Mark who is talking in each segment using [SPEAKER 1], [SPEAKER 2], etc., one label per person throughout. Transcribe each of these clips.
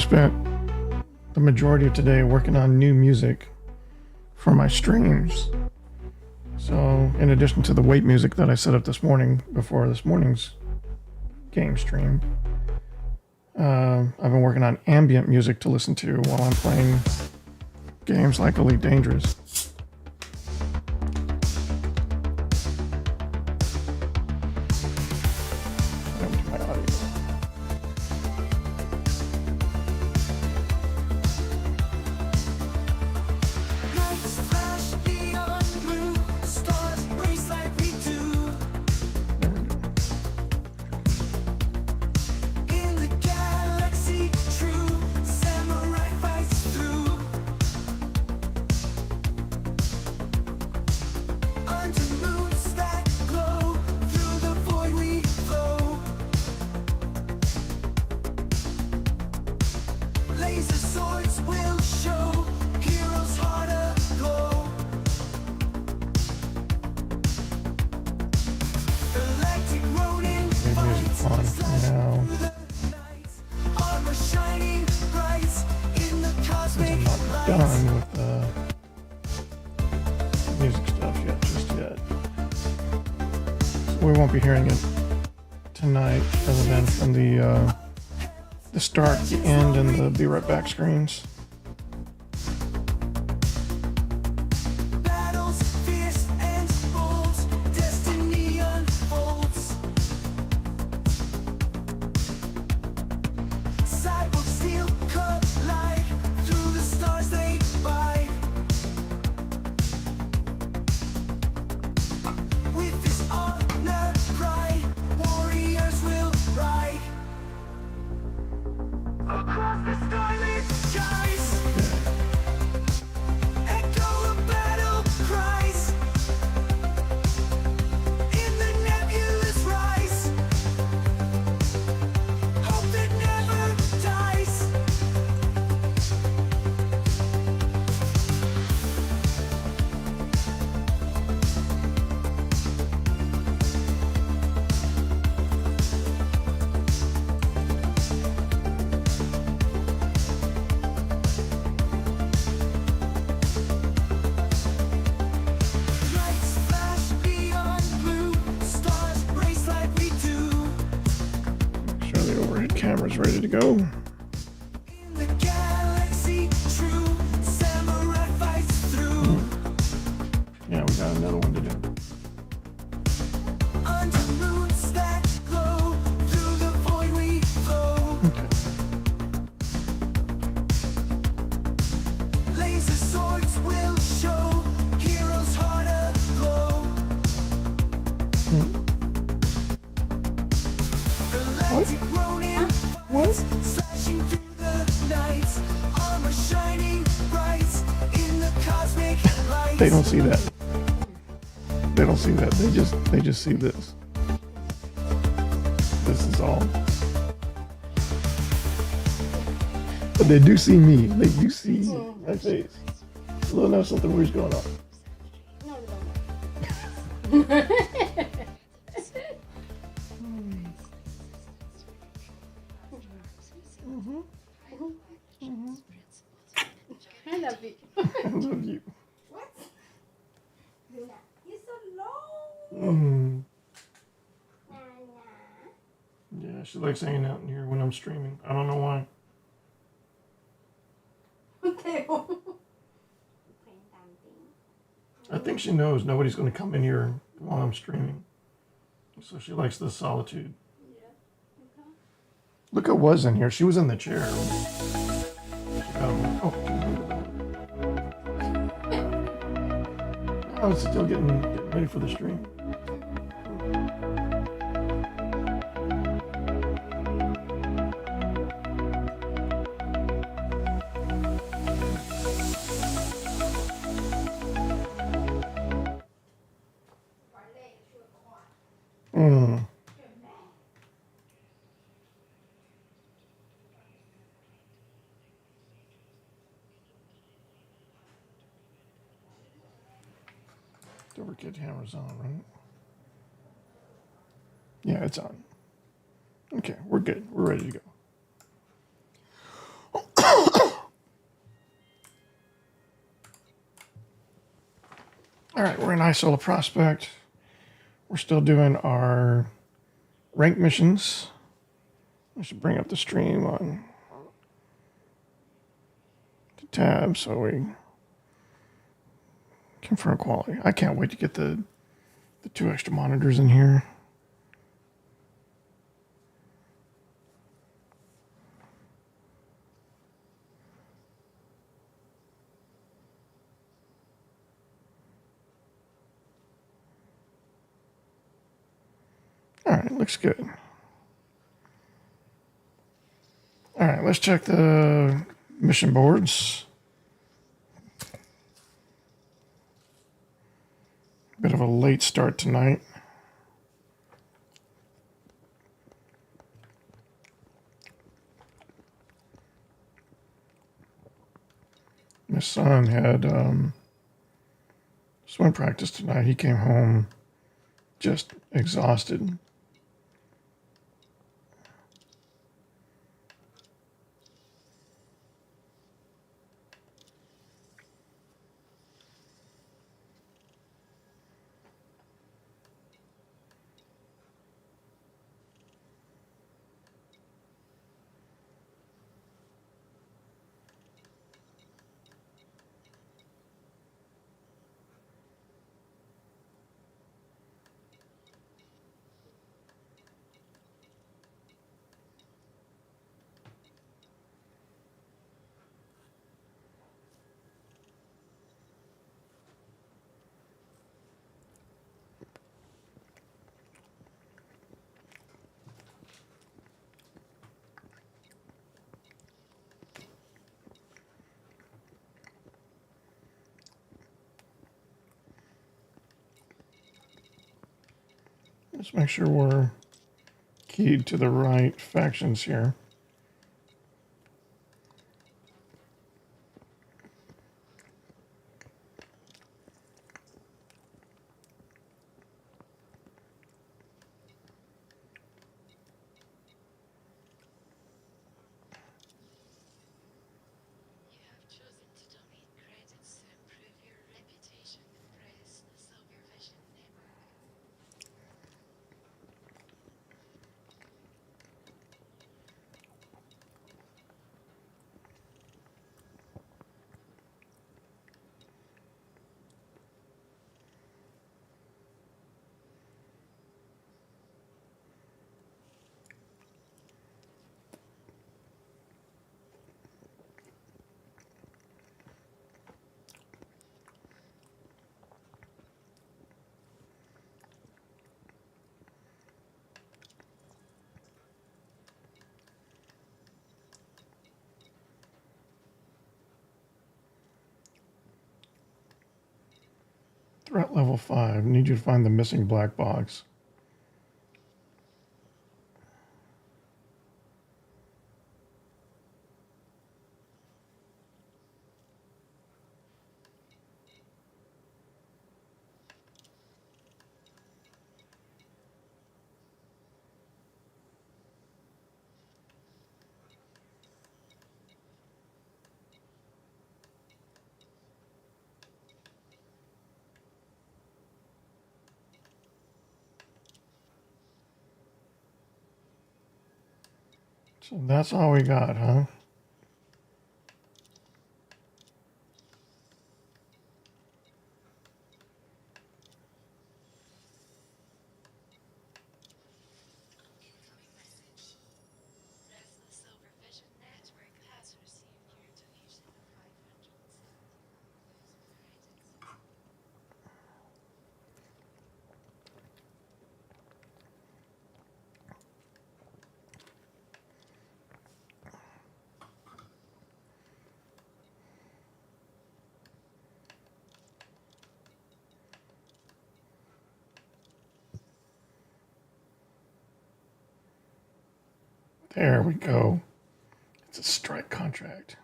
[SPEAKER 1] just spent the majority of today working on new music for my streams. So in addition to the wait music that I set up this morning before this morning's game stream, I've been working on ambient music to listen to while I'm playing games like Elite Dangerous. Be hearing it tonight other than from the start, the end, and the be right back screens. Ready to go. Yeah, we got another one to do. Okay. Laser swords will show heroes' heart aglow. What? Slashing through the night, armor shining bright in the cosmic light. They don't see that. They don't see that. They just see this. This is all. But they do see me. They do see my face. They'll know something weird's going on.
[SPEAKER 2] No. I love you.
[SPEAKER 1] I love you.
[SPEAKER 2] What? You're so low.
[SPEAKER 1] Yeah, she likes hanging out in here when I'm streaming. I don't know why. I think she knows nobody's going to come in here while I'm streaming. So she likes the solitude.
[SPEAKER 2] Yeah. Okay.
[SPEAKER 1] Look at was in here. She was in the chair. I was still getting ready for the stream. Overkit hammer's on, right? Yeah, it's on. Okay, we're good. We're ready to go. All right, we're in Isola Prospect. We're still doing our rank missions. I should bring up the stream on the tab so we confirm quality. I can't wait to get the 2 extra monitors in here. All right, looks good. All right, let's check the mission boards. Bit of a late start tonight. My son had swim practice tonight. He came home just exhausted. Let's make sure we're keyed to the right factions here. Threat level 5. Need you to find the missing black box. So that's all we got, huh? There we go. It's a strike contract.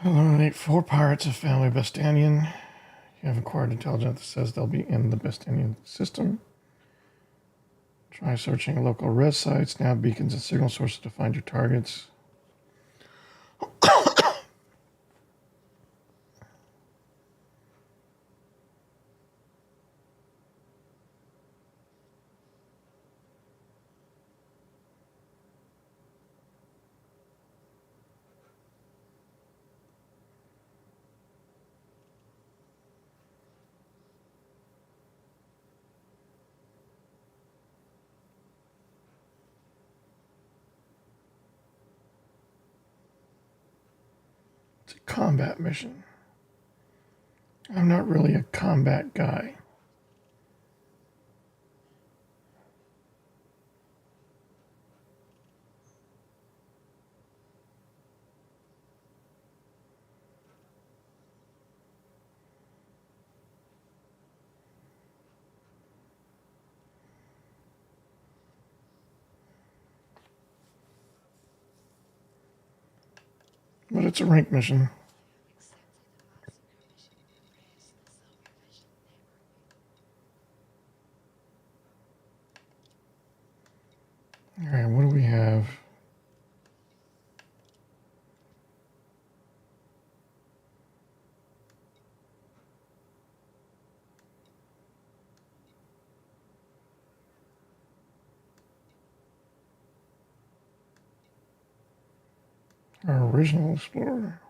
[SPEAKER 1] Eliminate 4 pirates of family Bestanian. You have acquired intelligence that says they'll be in the Bestanian system. Try searching local res sites, nav beacons, and signal sources to find your targets. It's a combat mission. I'm not really a combat guy. But it's a rank mission. All right, what do we have? Our original explorer.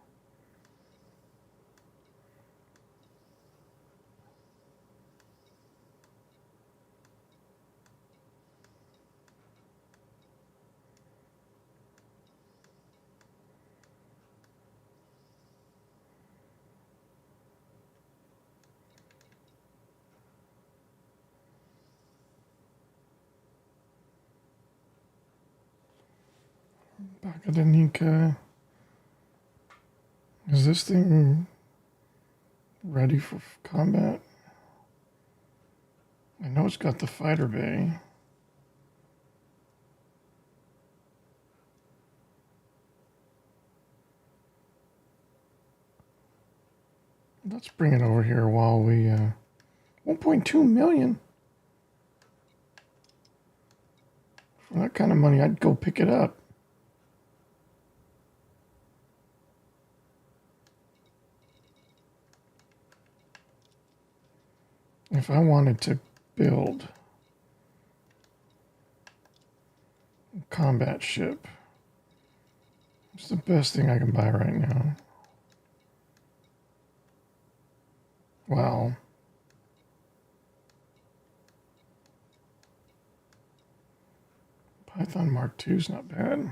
[SPEAKER 1] Bakadenika. Is this thing ready for combat? I know it's got the fighter bay. Let's bring it over here while we 1.2 million. For that kind of money, I'd go pick it up. If I wanted to build a combat ship, it's the best thing I can buy right now. Wow. Python Mark II is not bad.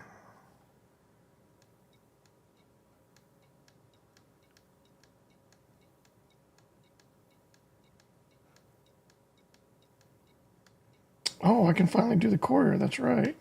[SPEAKER 1] Oh, I can finally do the courier. That's right.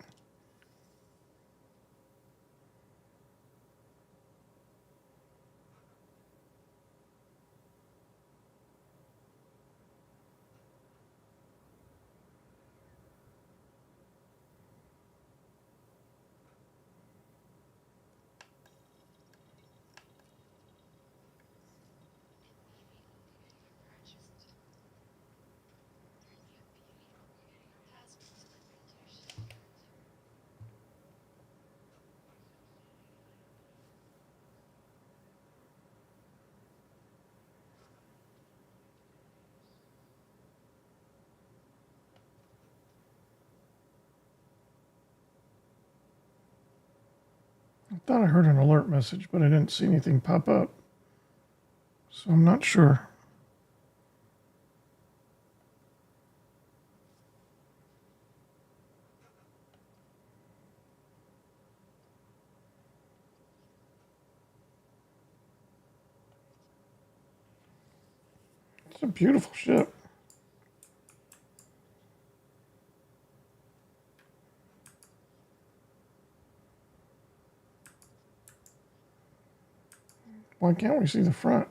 [SPEAKER 1] I thought I heard an alert message, but I didn't see anything pop up. So I'm not sure. It's a beautiful ship. Why can't we see the front?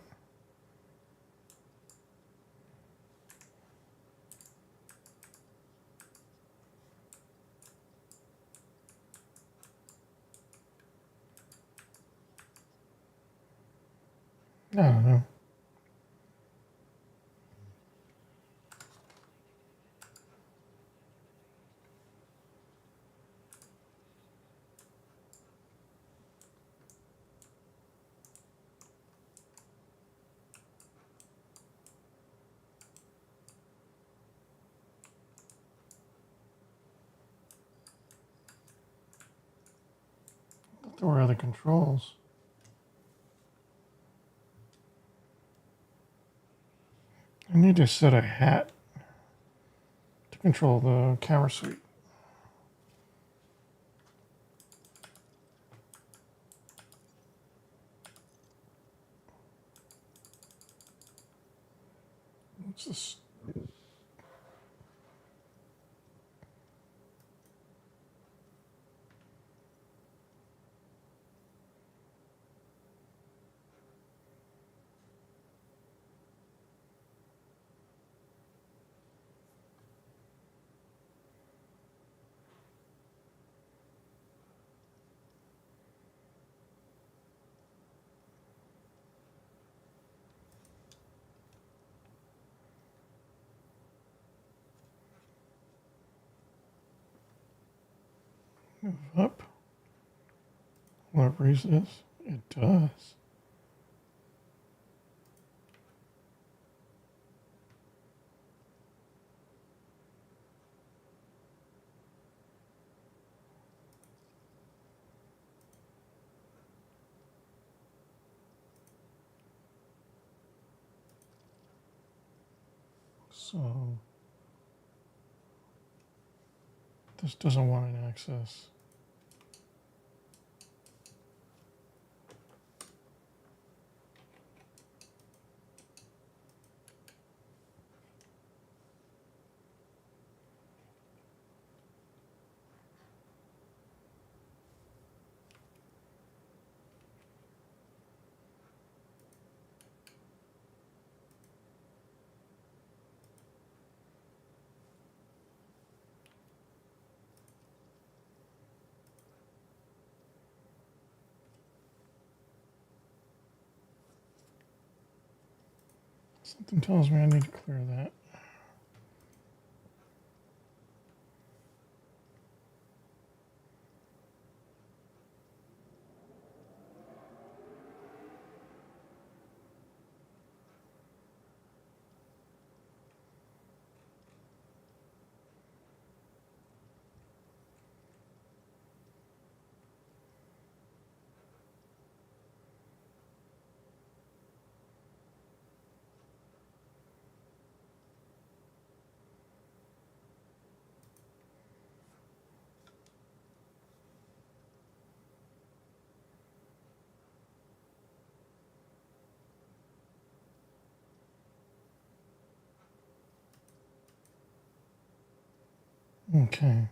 [SPEAKER 1] I don't know. There were other controls. I need to set a hat to control the camera suite. What's this? Move up. Will it raise this? It does. So this doesn't want an access. Something tells me I need to clear that. Okay.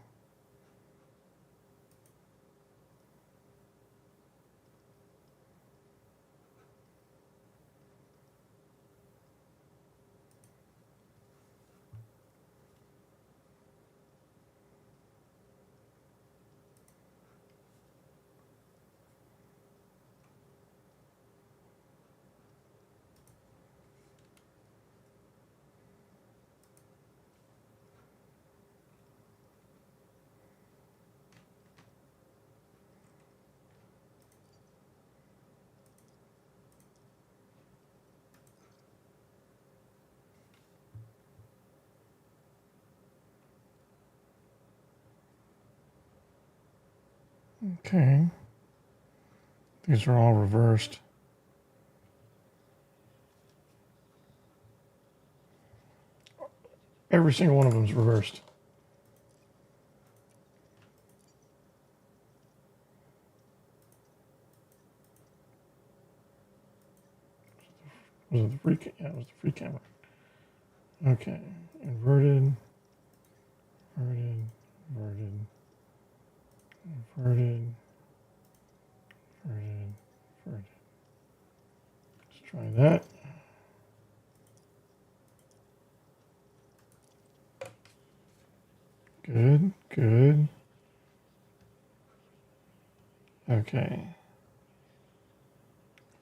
[SPEAKER 1] Okay. These are all reversed. Every single one of them is reversed. Was it the free? Yeah, it was the free camera. Okay, inverted, inverted, inverted, inverted, inverted, inverted. Let's try that. Good, good. Okay.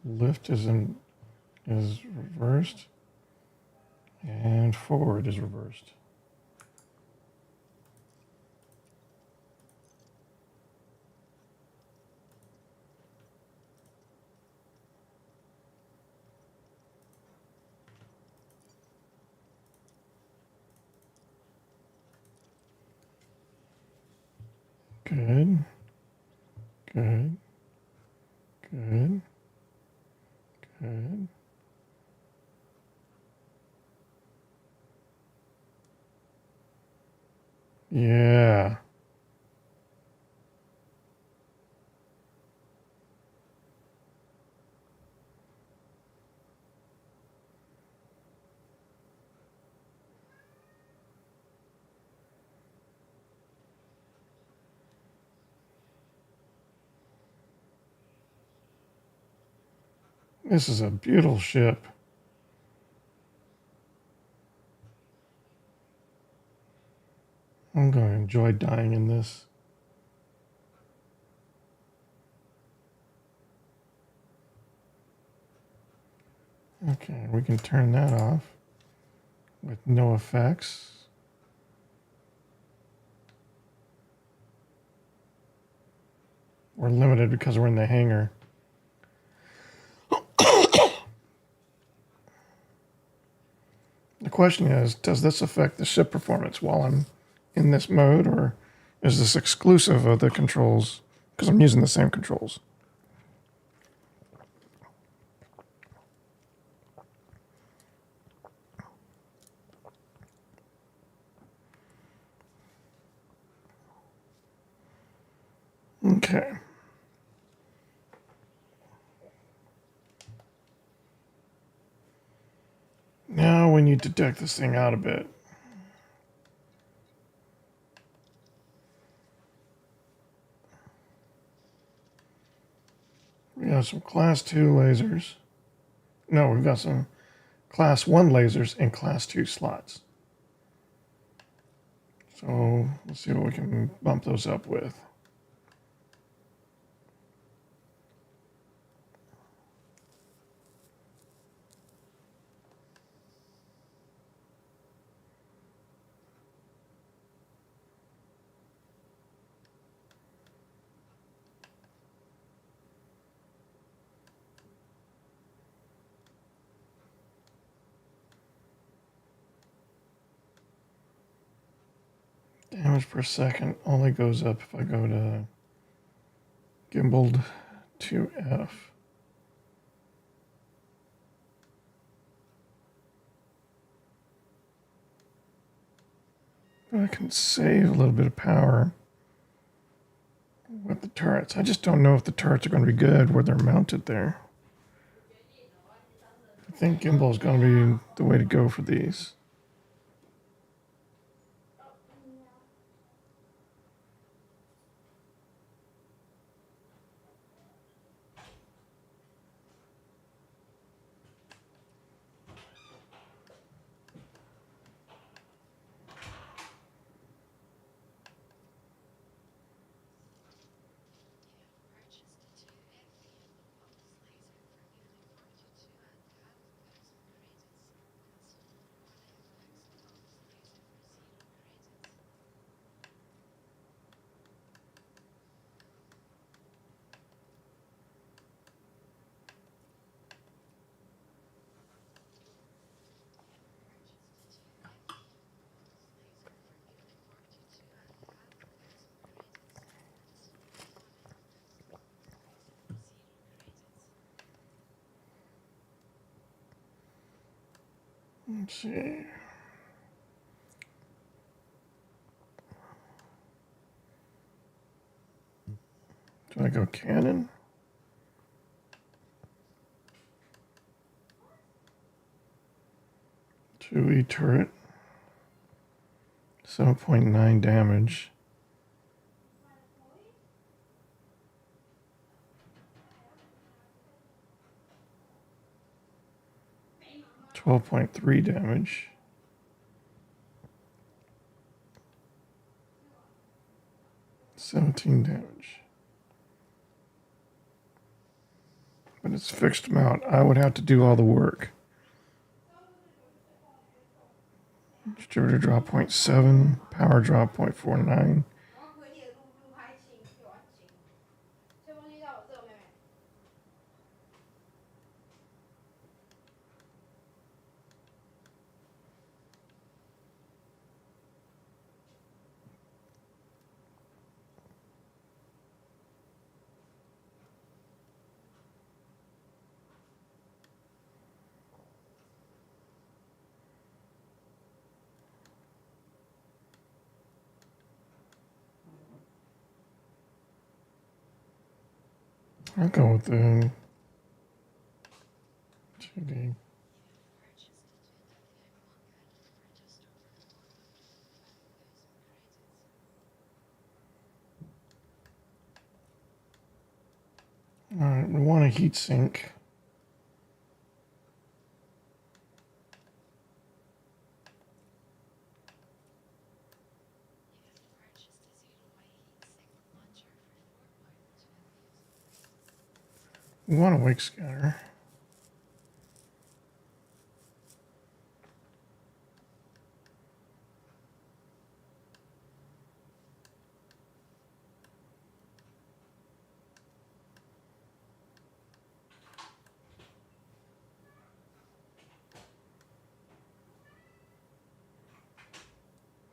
[SPEAKER 1] Lift is in is reversed, and forward is reversed. Good, good, good, good. Yeah. This is a beautiful ship. I'm going to enjoy dying in this. Okay, we can turn that off with no effects. We're limited because we're in the hangar. The question is, does this affect the ship performance while I'm in this mode, or is this exclusive of the controls? Because I'm using the same controls. Okay. Now we need to deck this thing out a bit. We have some class 2 lasers. No, we've got some class 1 lasers and class 2 slots. So let's see what we can bump those up with. Damage per second only goes up if I go to gimbaled to F. But I can save a little bit of power with the turrets. I just don't know if the turrets are going to be good where they're mounted there. I think gimbal is going to be the way to go for these. Let's see. Do I go cannon? Two E turret. 7.9 damage. $12.3 damage. $17 damage. But it's fixed mount. I would have to do all the work. Distributor draw 0.7, power draw 0.49. I'll go with the 2D. All right, we want a heat sink. We want a wake scatter.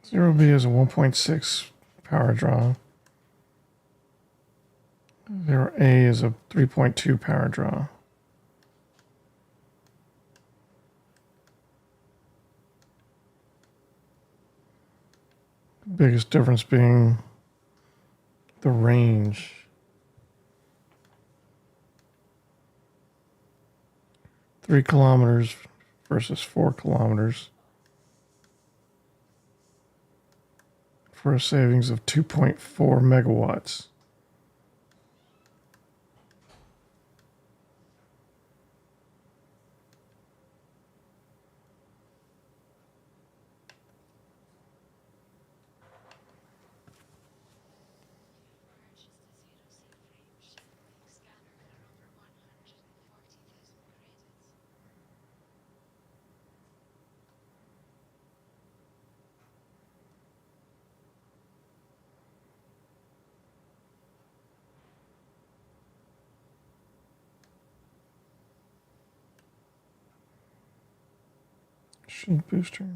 [SPEAKER 1] Zero B is a 1.6 power draw. Zero A is a 3.2 power draw. The biggest difference being the range. 3 kilometers versus 4 kilometers for a savings of 2.4 megawatts. Shield booster.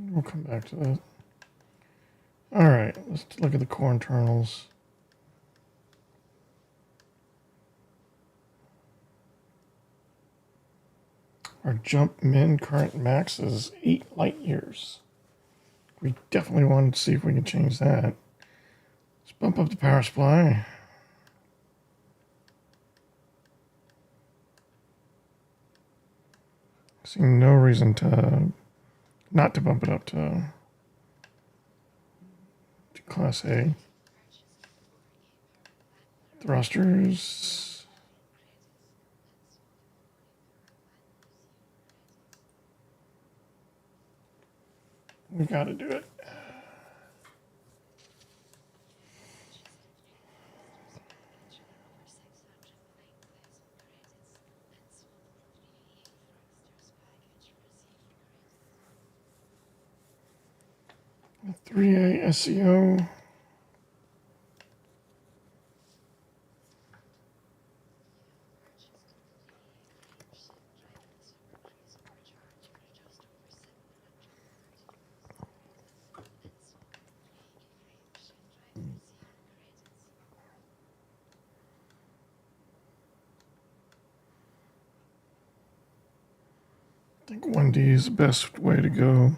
[SPEAKER 1] We'll come back to that. All right, let's look at the core internals. Our jump min current max is 8 light years. We definitely wanted to see if we can change that. Let's bump up the power supply. See no reason to not to bump it up to Class A. Thrusters. We gotta do it. A 3A SEO. I think 1D is the best way to go.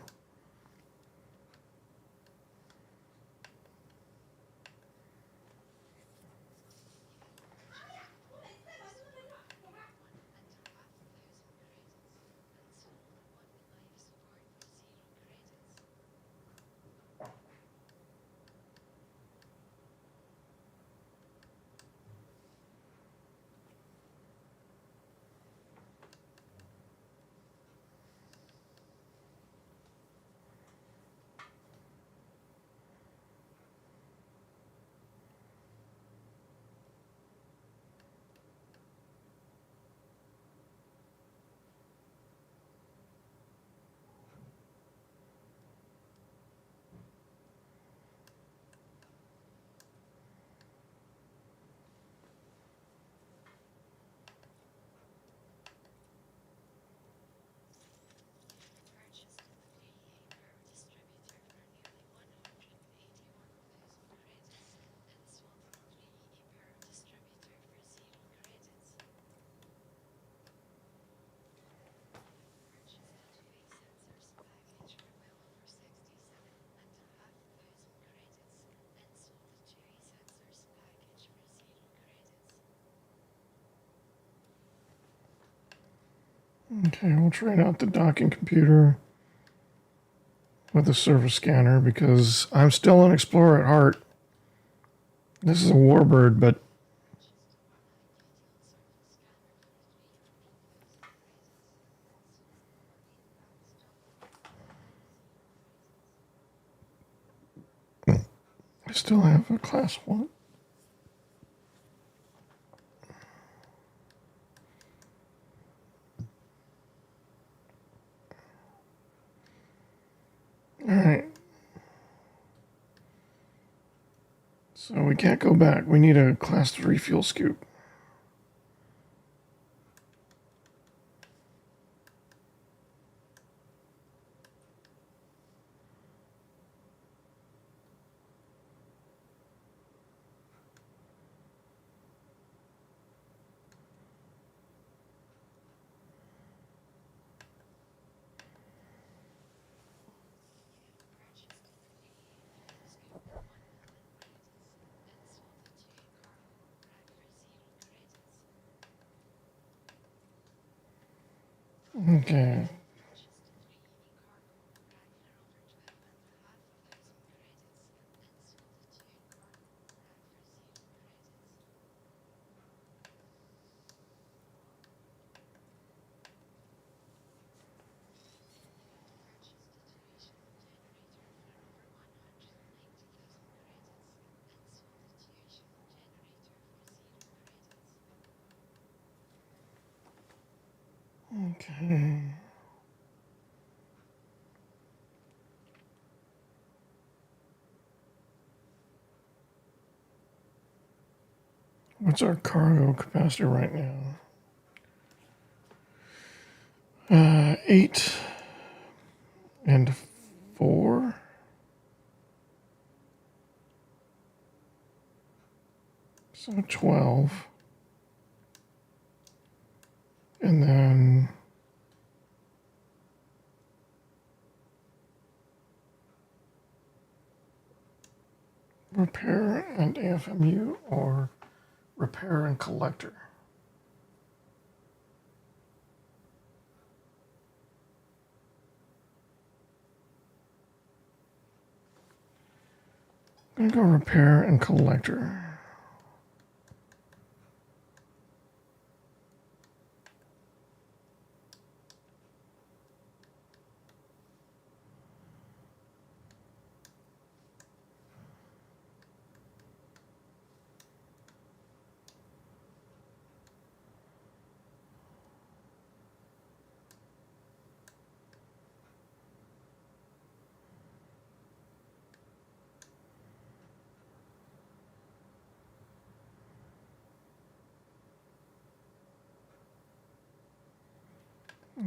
[SPEAKER 1] Okay, we'll trade out the docking computer with the surface scanner because I'm still an explorer at heart. This is a warbird, but I still have a class 1. All right. So we can't go back. We need a class 3 fuel scoop. Okay. Okay. What's our cargo capacitor right now? 8 and 4. So 12. And then repair and AFMU or repair and collector. I'm gonna go repair and collector.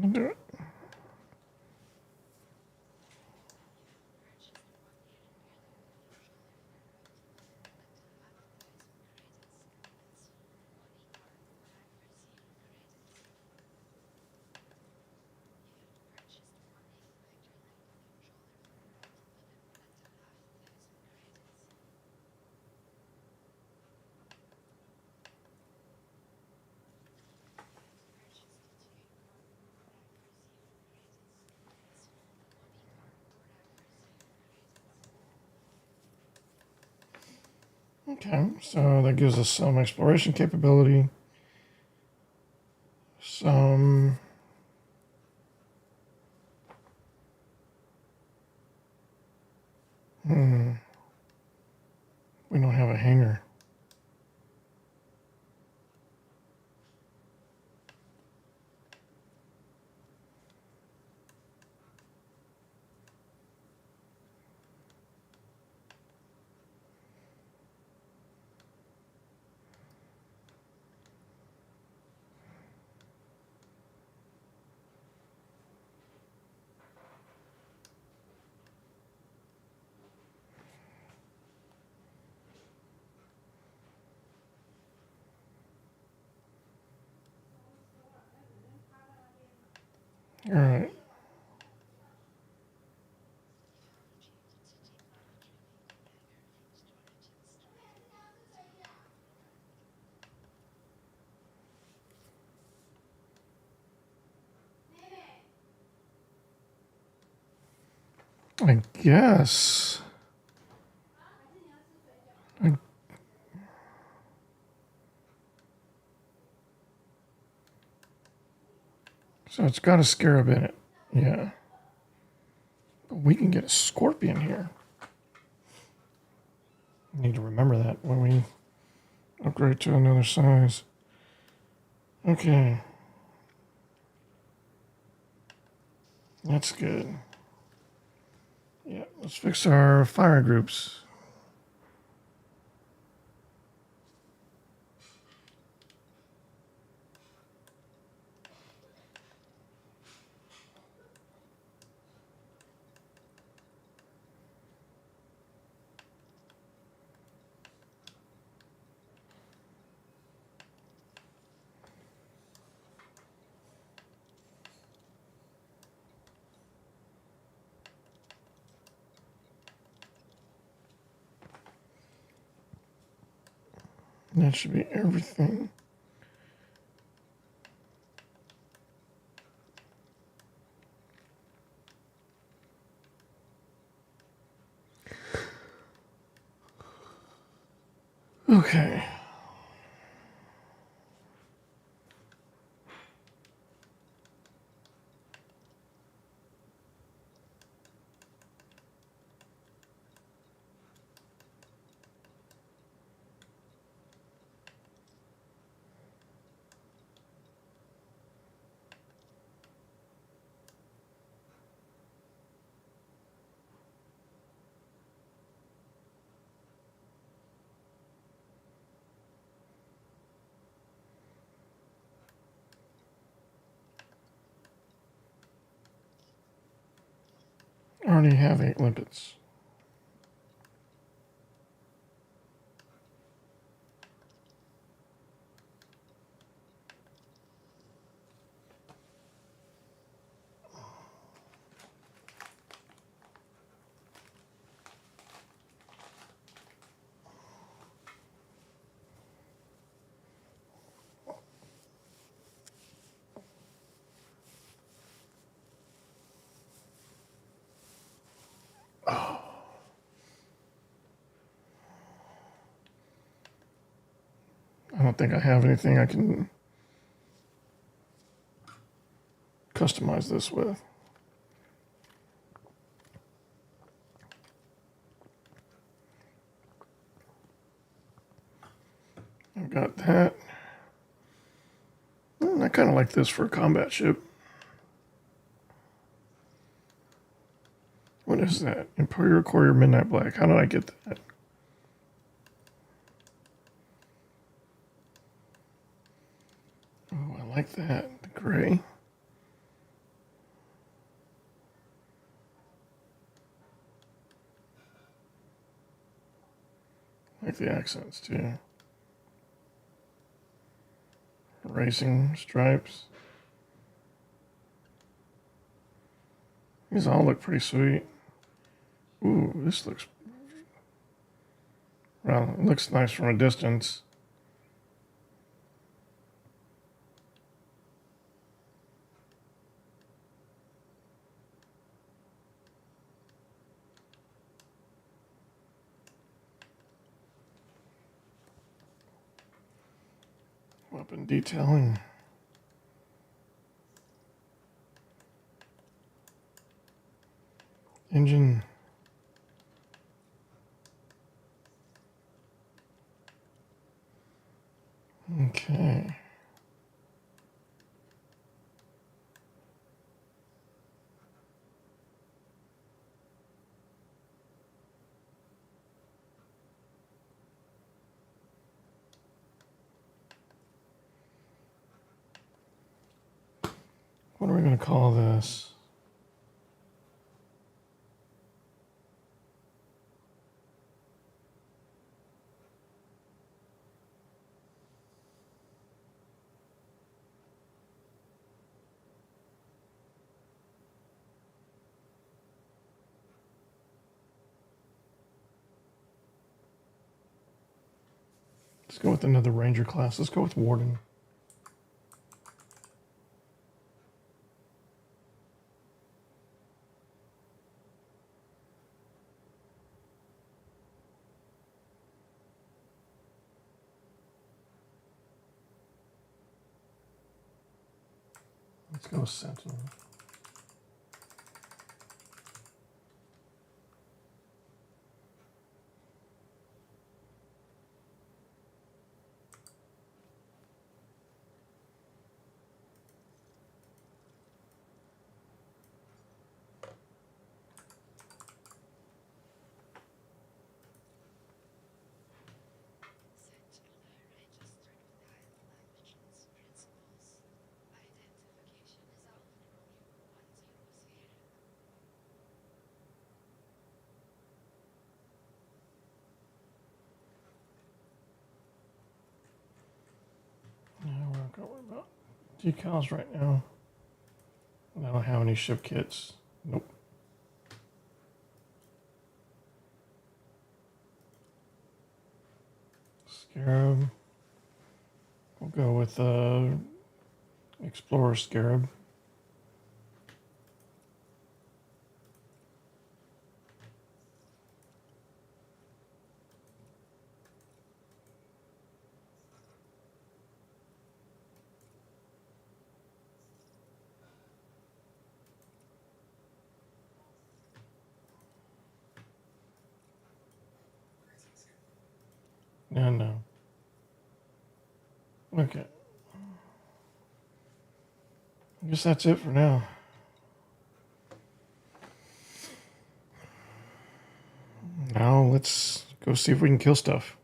[SPEAKER 1] I'll do it. Okay, so that gives us some exploration capability. Some we don't have a hangar. All right. I guess. So it's got a scarab in it. Yeah. But we can get a scorpion here. Need to remember that when we upgrade to another size. Okay. That's good. Yeah, let's fix our fire groups. That should be everything. Okay. I already have 8 limpets. I don't think I have anything I can customize this with. I've got that. I kind of like this for a combat ship. What is that? Imperial Courier Midnight Black. How did I get that? Oh, I like that. The gray. I like the accents too. Racing stripes. These all look pretty sweet. Ooh, this looks... Well, it looks nice from a distance. Weapon detailing. Engine. Okay. What are we going to call this? Let's go with another Ranger class. Let's go with Warden. Let's go Sentinel. Yeah, we're not gonna worry about decals right now. I don't have any ship kits. Nope. Scarab. We'll go with Explorer Scarab. No. Okay. I guess that's it for now. Now let's go see if we can kill stuff.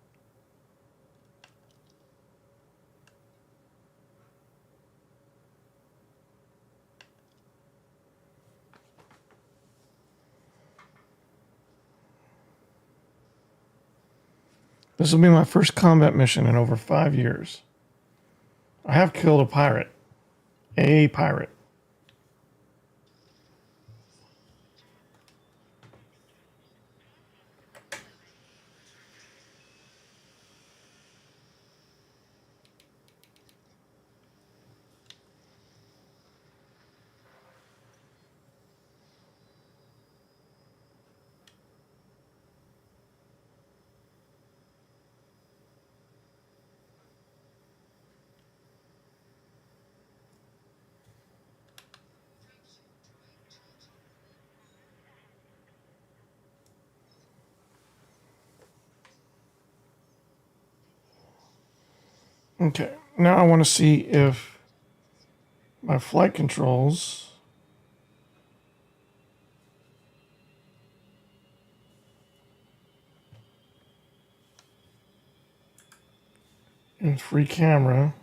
[SPEAKER 1] This will be my first combat mission in over 5 years. I have killed a pirate. A pirate. Okay, now I want to see if my flight controls and free camera.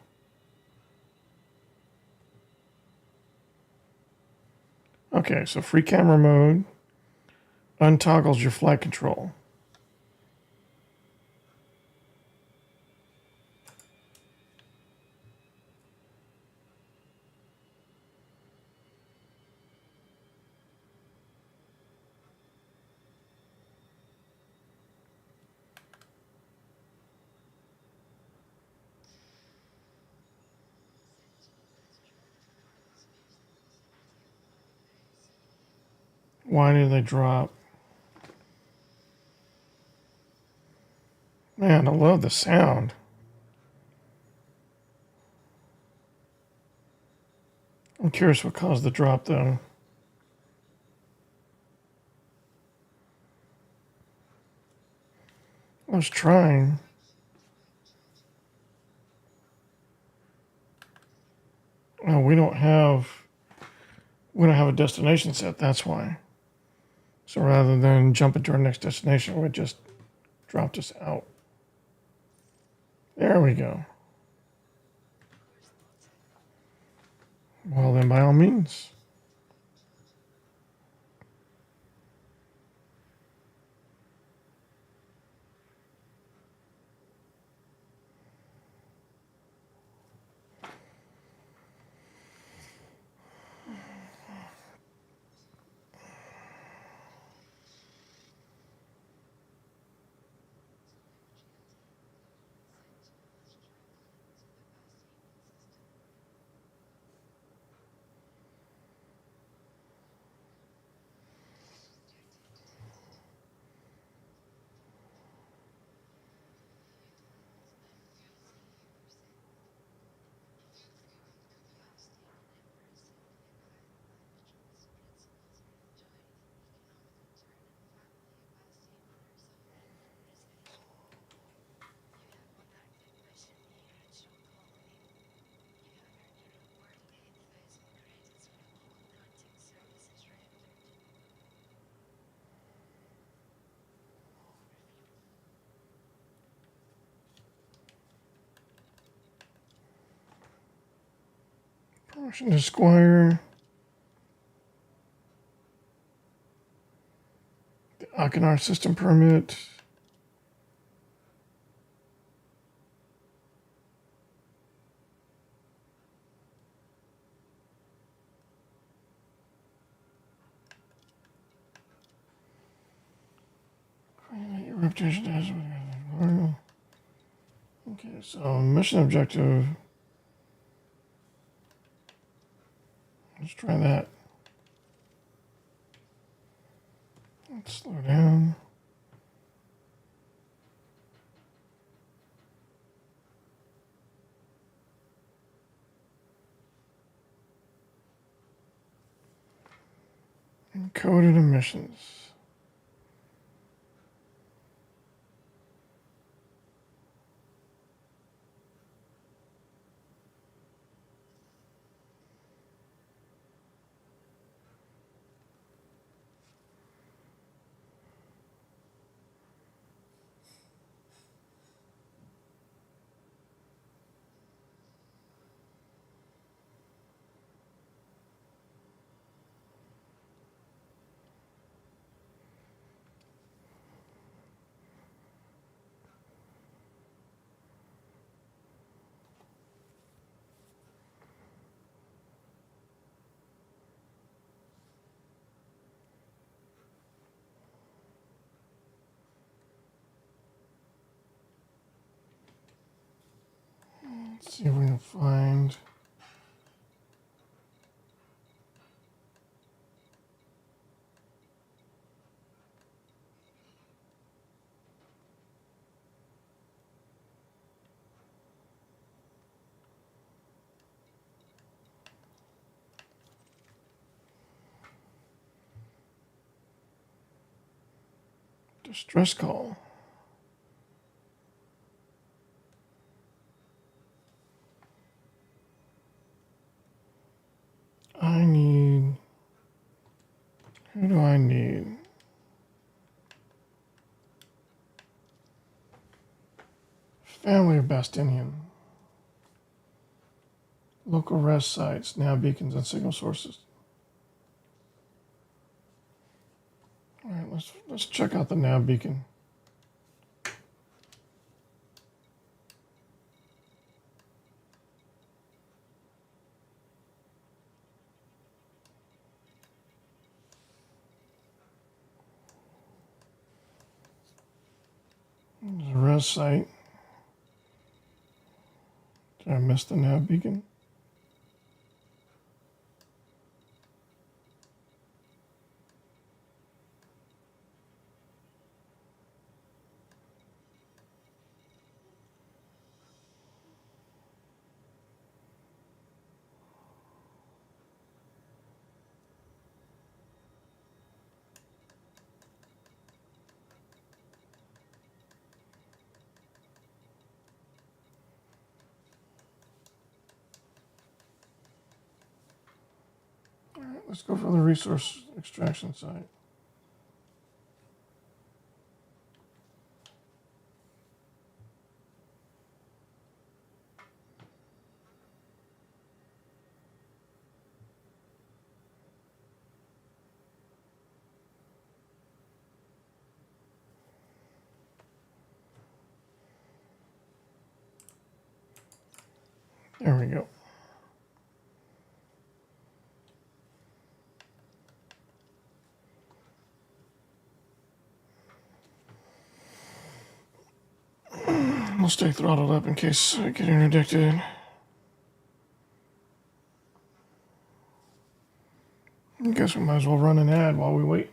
[SPEAKER 1] Okay, so free camera mode untoggles your flight control. Why do they drop? Man, I love the sound. I'm curious what caused the drop, though. I was trying. Oh, we don't have a destination set, that's why. So rather than jump into our next destination, we just dropped us out. There we go. Well, then by all means. Motion to Squire. The Akinar system permit. Your reputation has. Okay, so mission objective. Let's try that. Let's slow down. Encoded emissions. Let's see if we can find. Distress call. I need. Who do I need? Family of Bastinian. Local res sites, nav beacons, and signal sources. All right, let's check out the nav beacon. There's a res site. Did I miss the nav beacon? All right, let's go for the resource extraction site. There we go. We'll stay throttled up in case I get interdicted. I guess we might as well run an ad while we wait.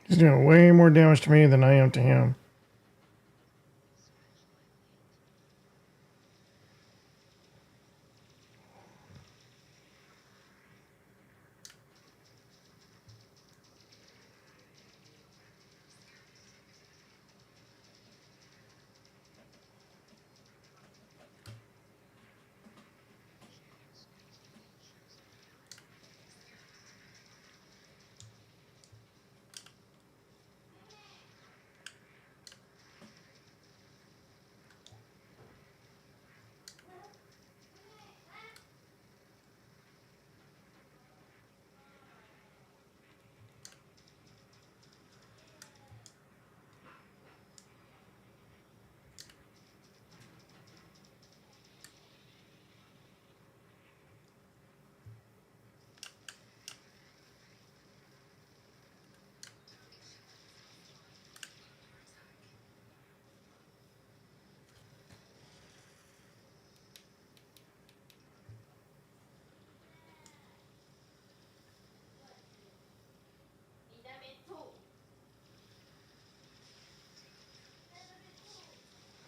[SPEAKER 1] He's doing way more damage to me than I am to him.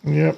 [SPEAKER 1] Yep.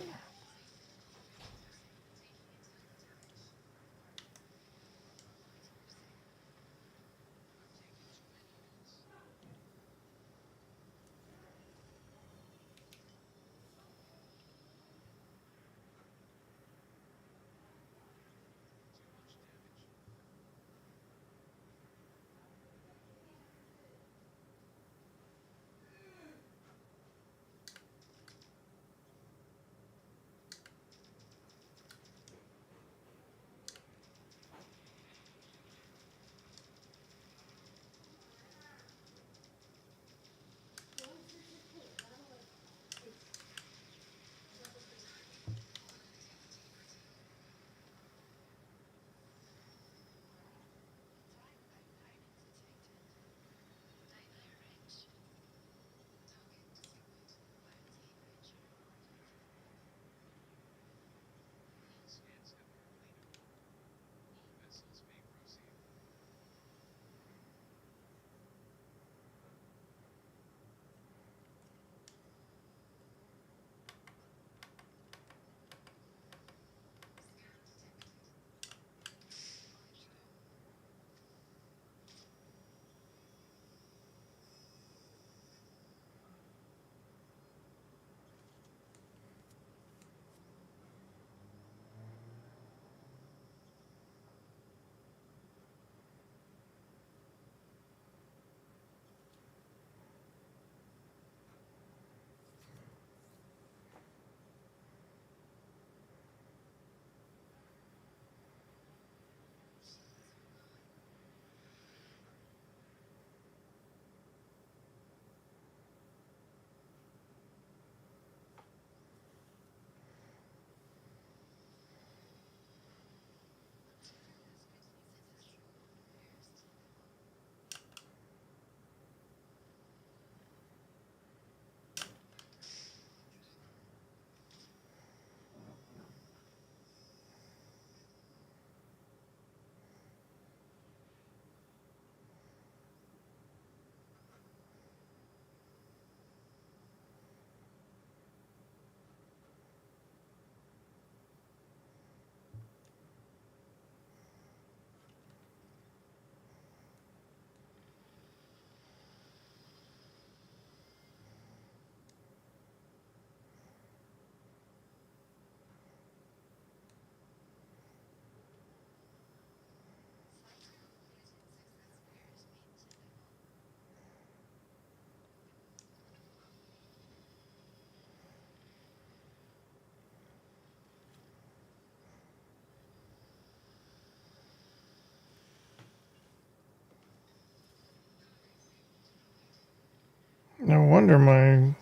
[SPEAKER 1] No wonder my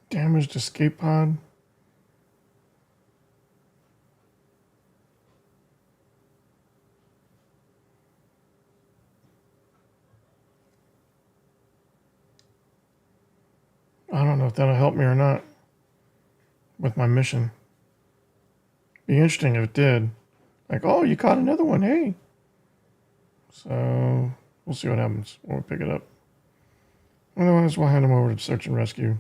[SPEAKER 1] Damaged escape pod. I don't know if that'll help me or not with my mission. Be interesting if it did. Like, oh, you caught another one, hey. So we'll see what happens when we pick it up. Otherwise, we'll hand them over to search and rescue.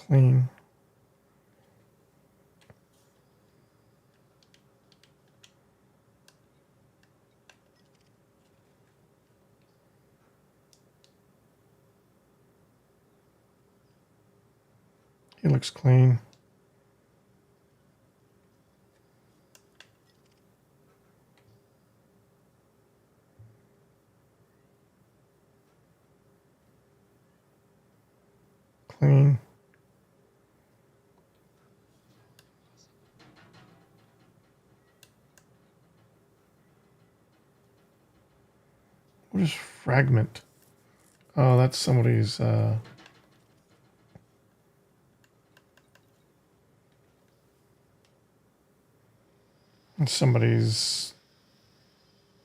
[SPEAKER 1] Clean. He looks clean. Clean. What is fragment? Oh, that's somebody's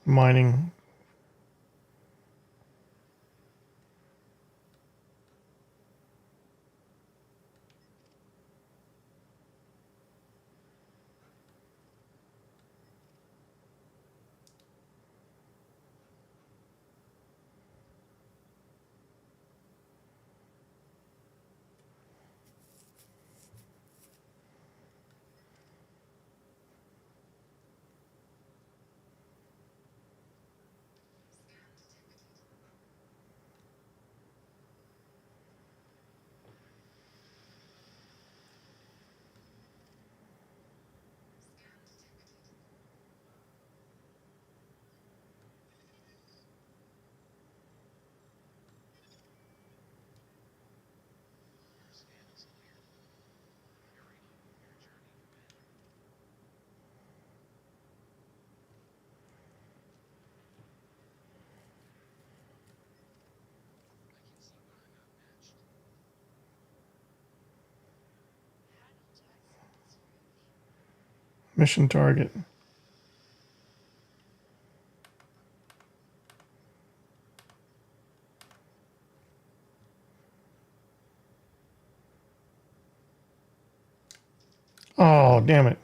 [SPEAKER 1] mining. Mission target. Oh, damn it.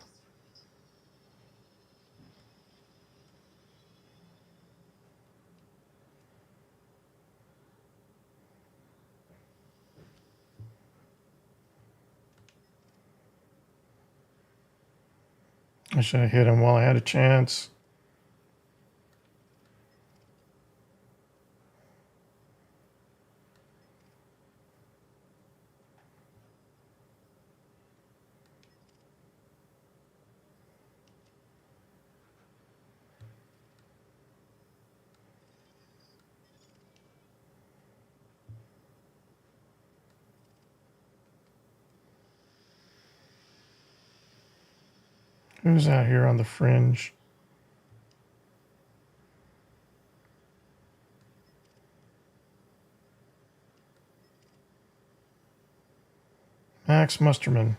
[SPEAKER 1] I should have hit him while I had a chance. Who's out here on the fringe? Max Musterman.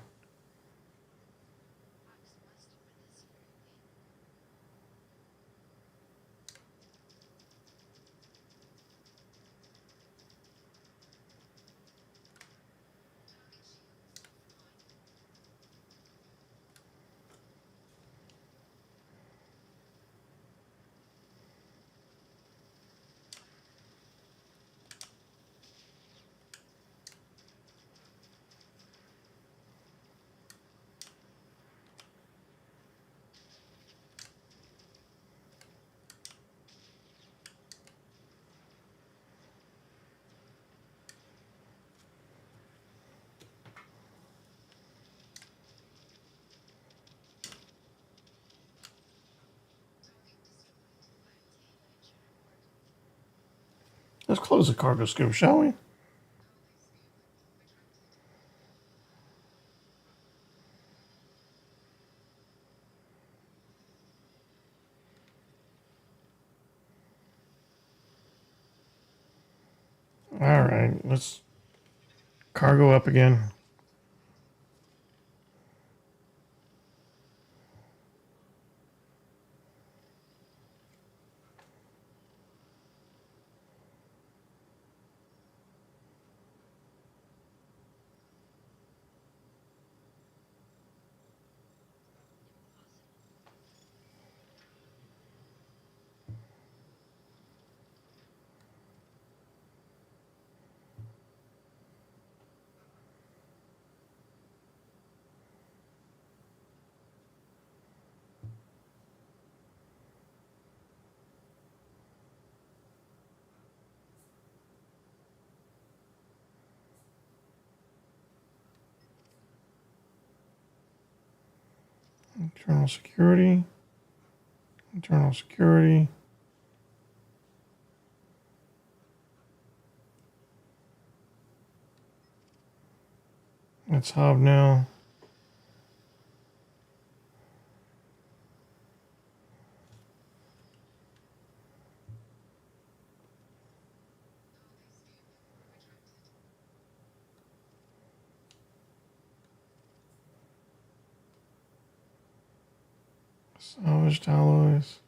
[SPEAKER 1] Let's close the cargo scoop, shall we? All right, let's cargo up again. Internal security. Internal security. Let's hub now. Salvaged alloys.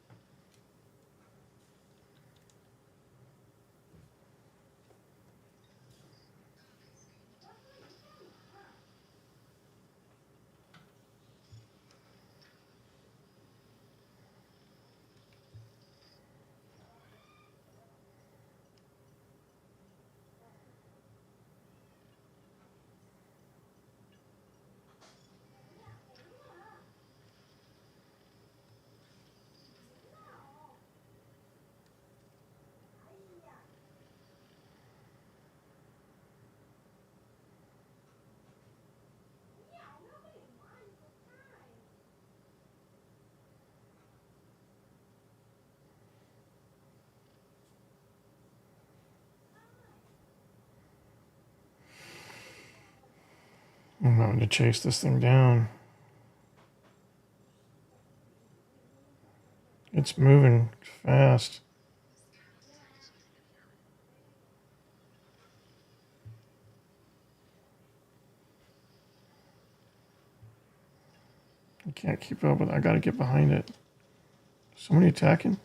[SPEAKER 1] I'm having to chase this thing down. It's moving fast. I can't keep up with it. I gotta get behind it. Somebody attacking?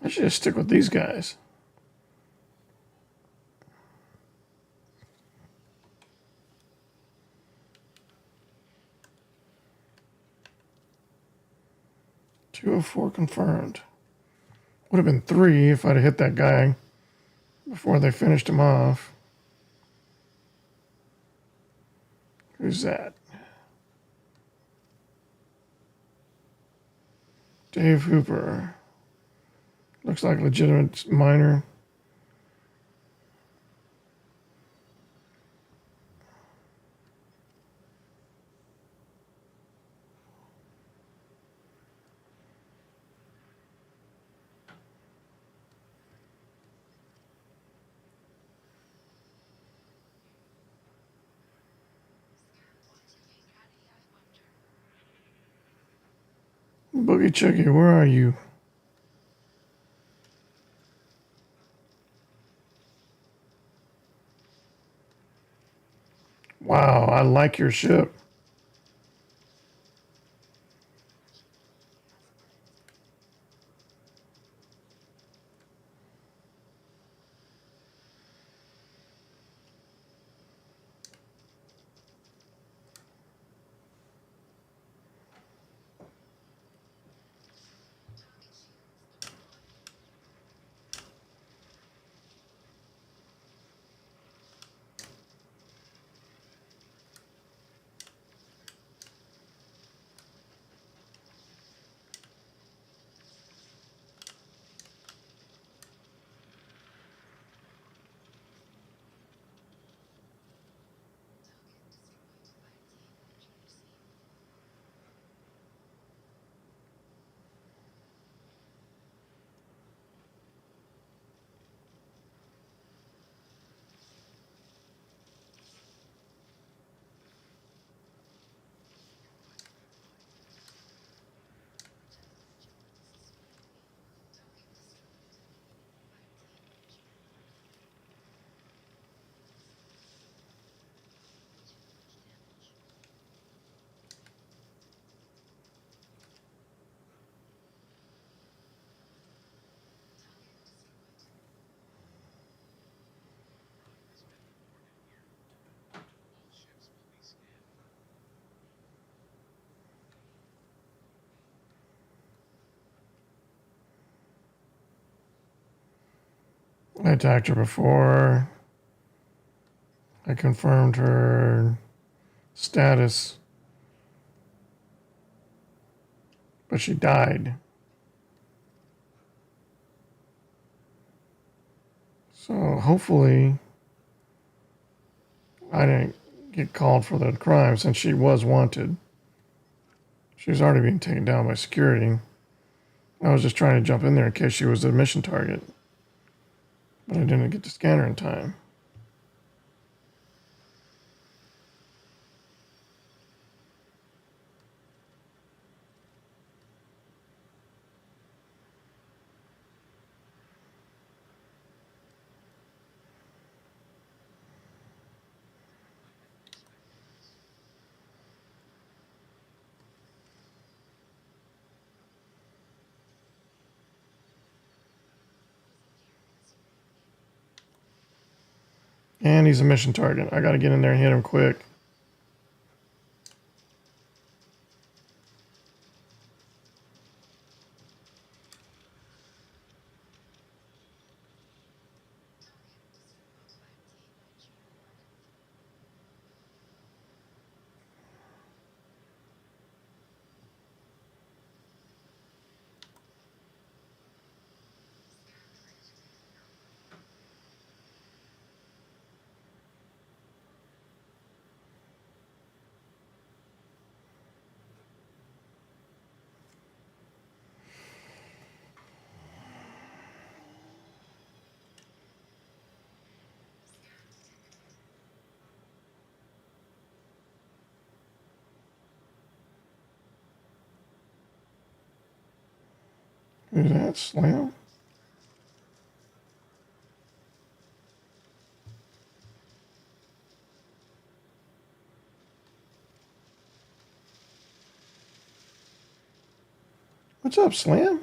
[SPEAKER 1] I should just stick with these guys. Two of four confirmed. Would have been 3 if I'd have hit that guy before they finished him off. Who's that? Dave Hooper. Looks like legitimate miner. Boogie Chuggy, where are you? Wow, I like your ship. I attacked her before. I confirmed her status, but she died. So hopefully I didn't get called for the crime since she was wanted. She was already being taken down by security. I was just trying to jump in there in case she was a mission target, but I didn't get to scan her in time. And he's a mission target. I got to get in there and hit him quick. Who's that? Slam? What's up, Slam?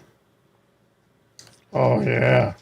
[SPEAKER 1] Oh, yeah.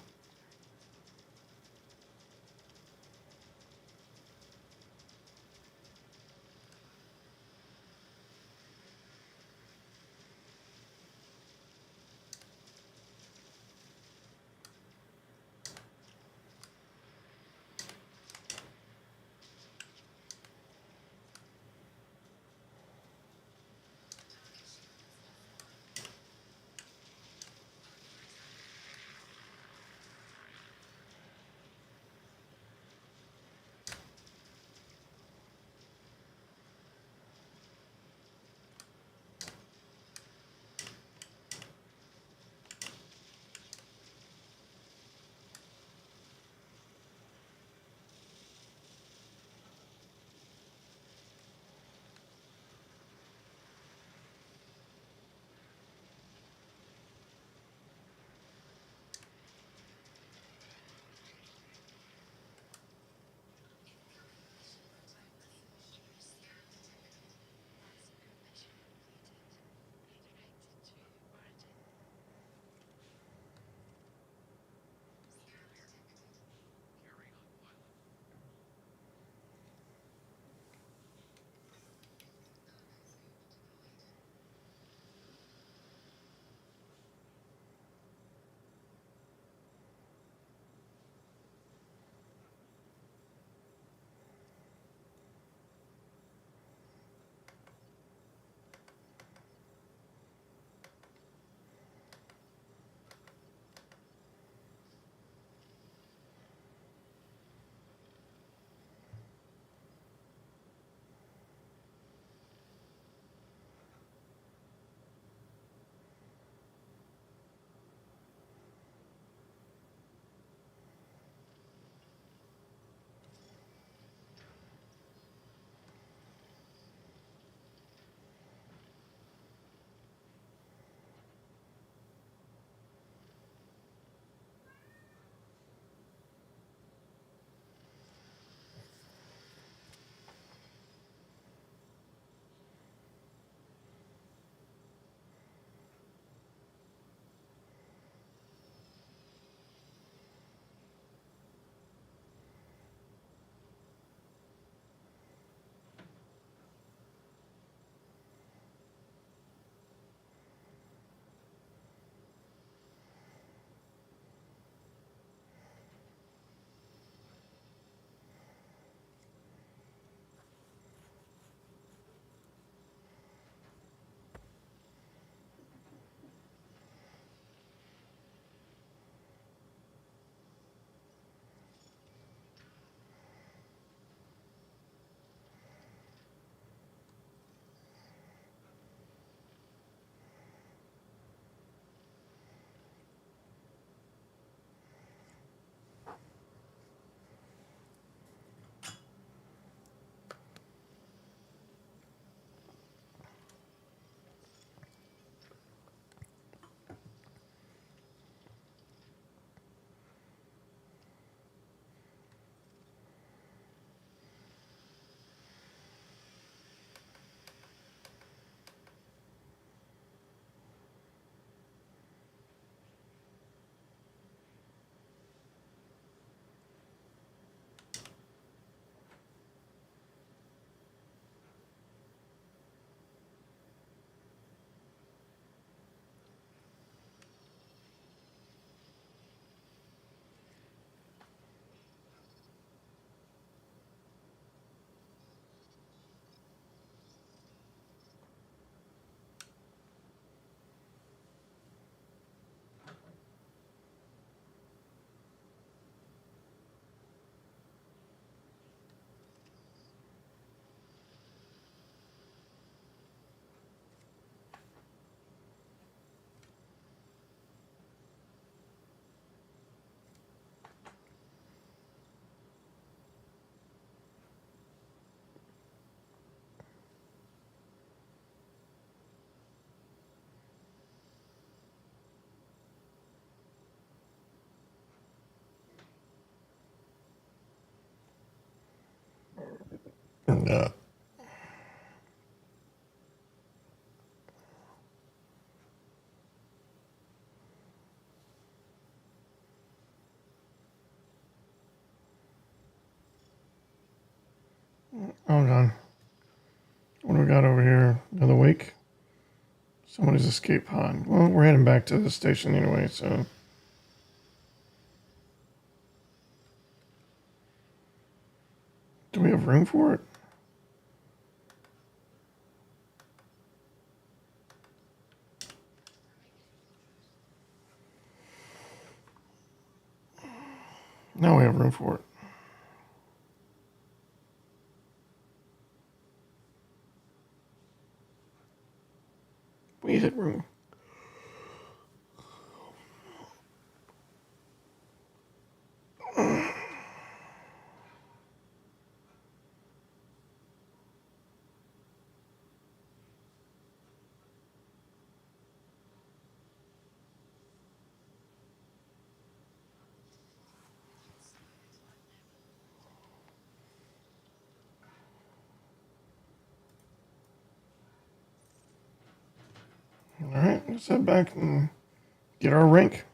[SPEAKER 1] Yeah. Somebody's escape pod. Well, we're heading back to the station anyway, so. Do we have room for it? No, we have room for it. We hit room. All right, let's head back and get our rank.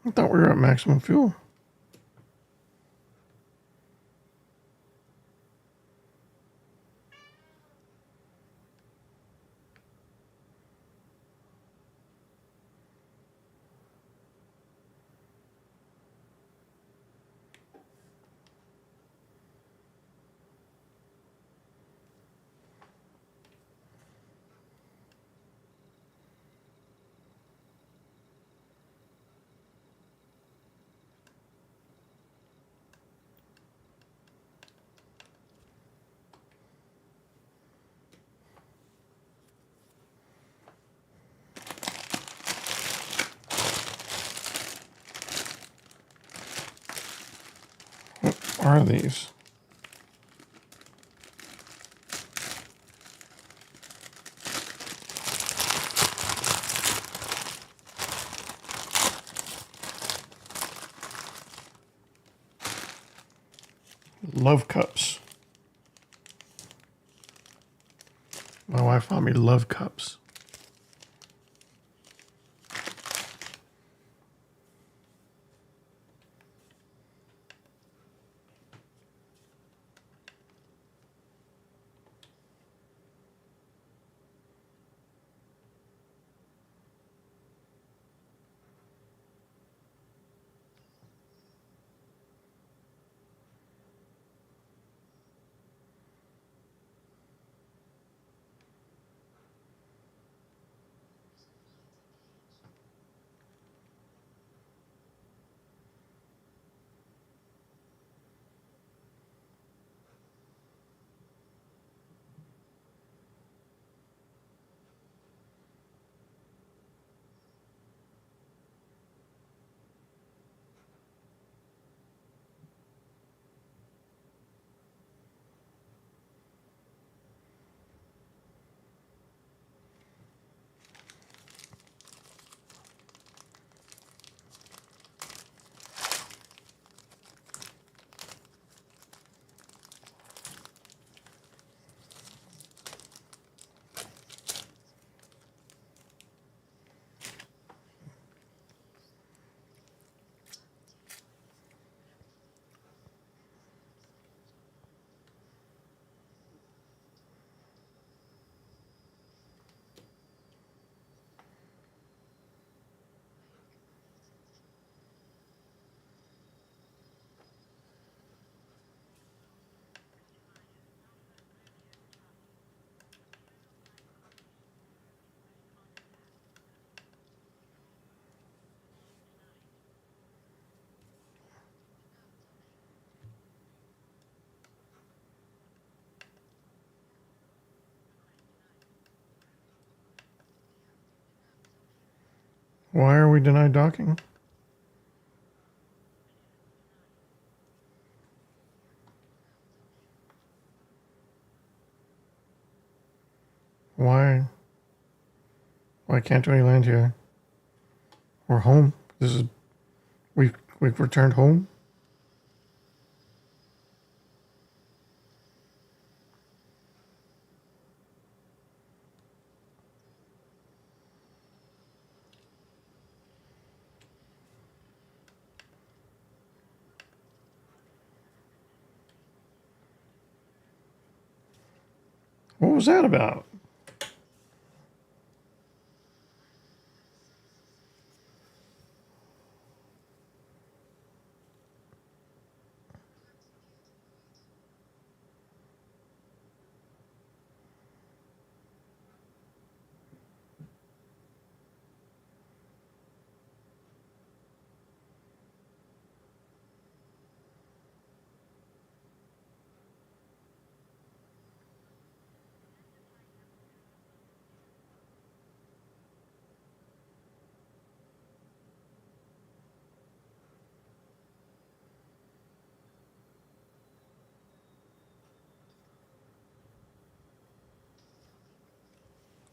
[SPEAKER 1] I thought we were at maximum fuel. What are these? Love cups. My wife bought me love cups. Why are we denied docking? Why? Why can't we land here? We're home. This is we've returned home. What was that about?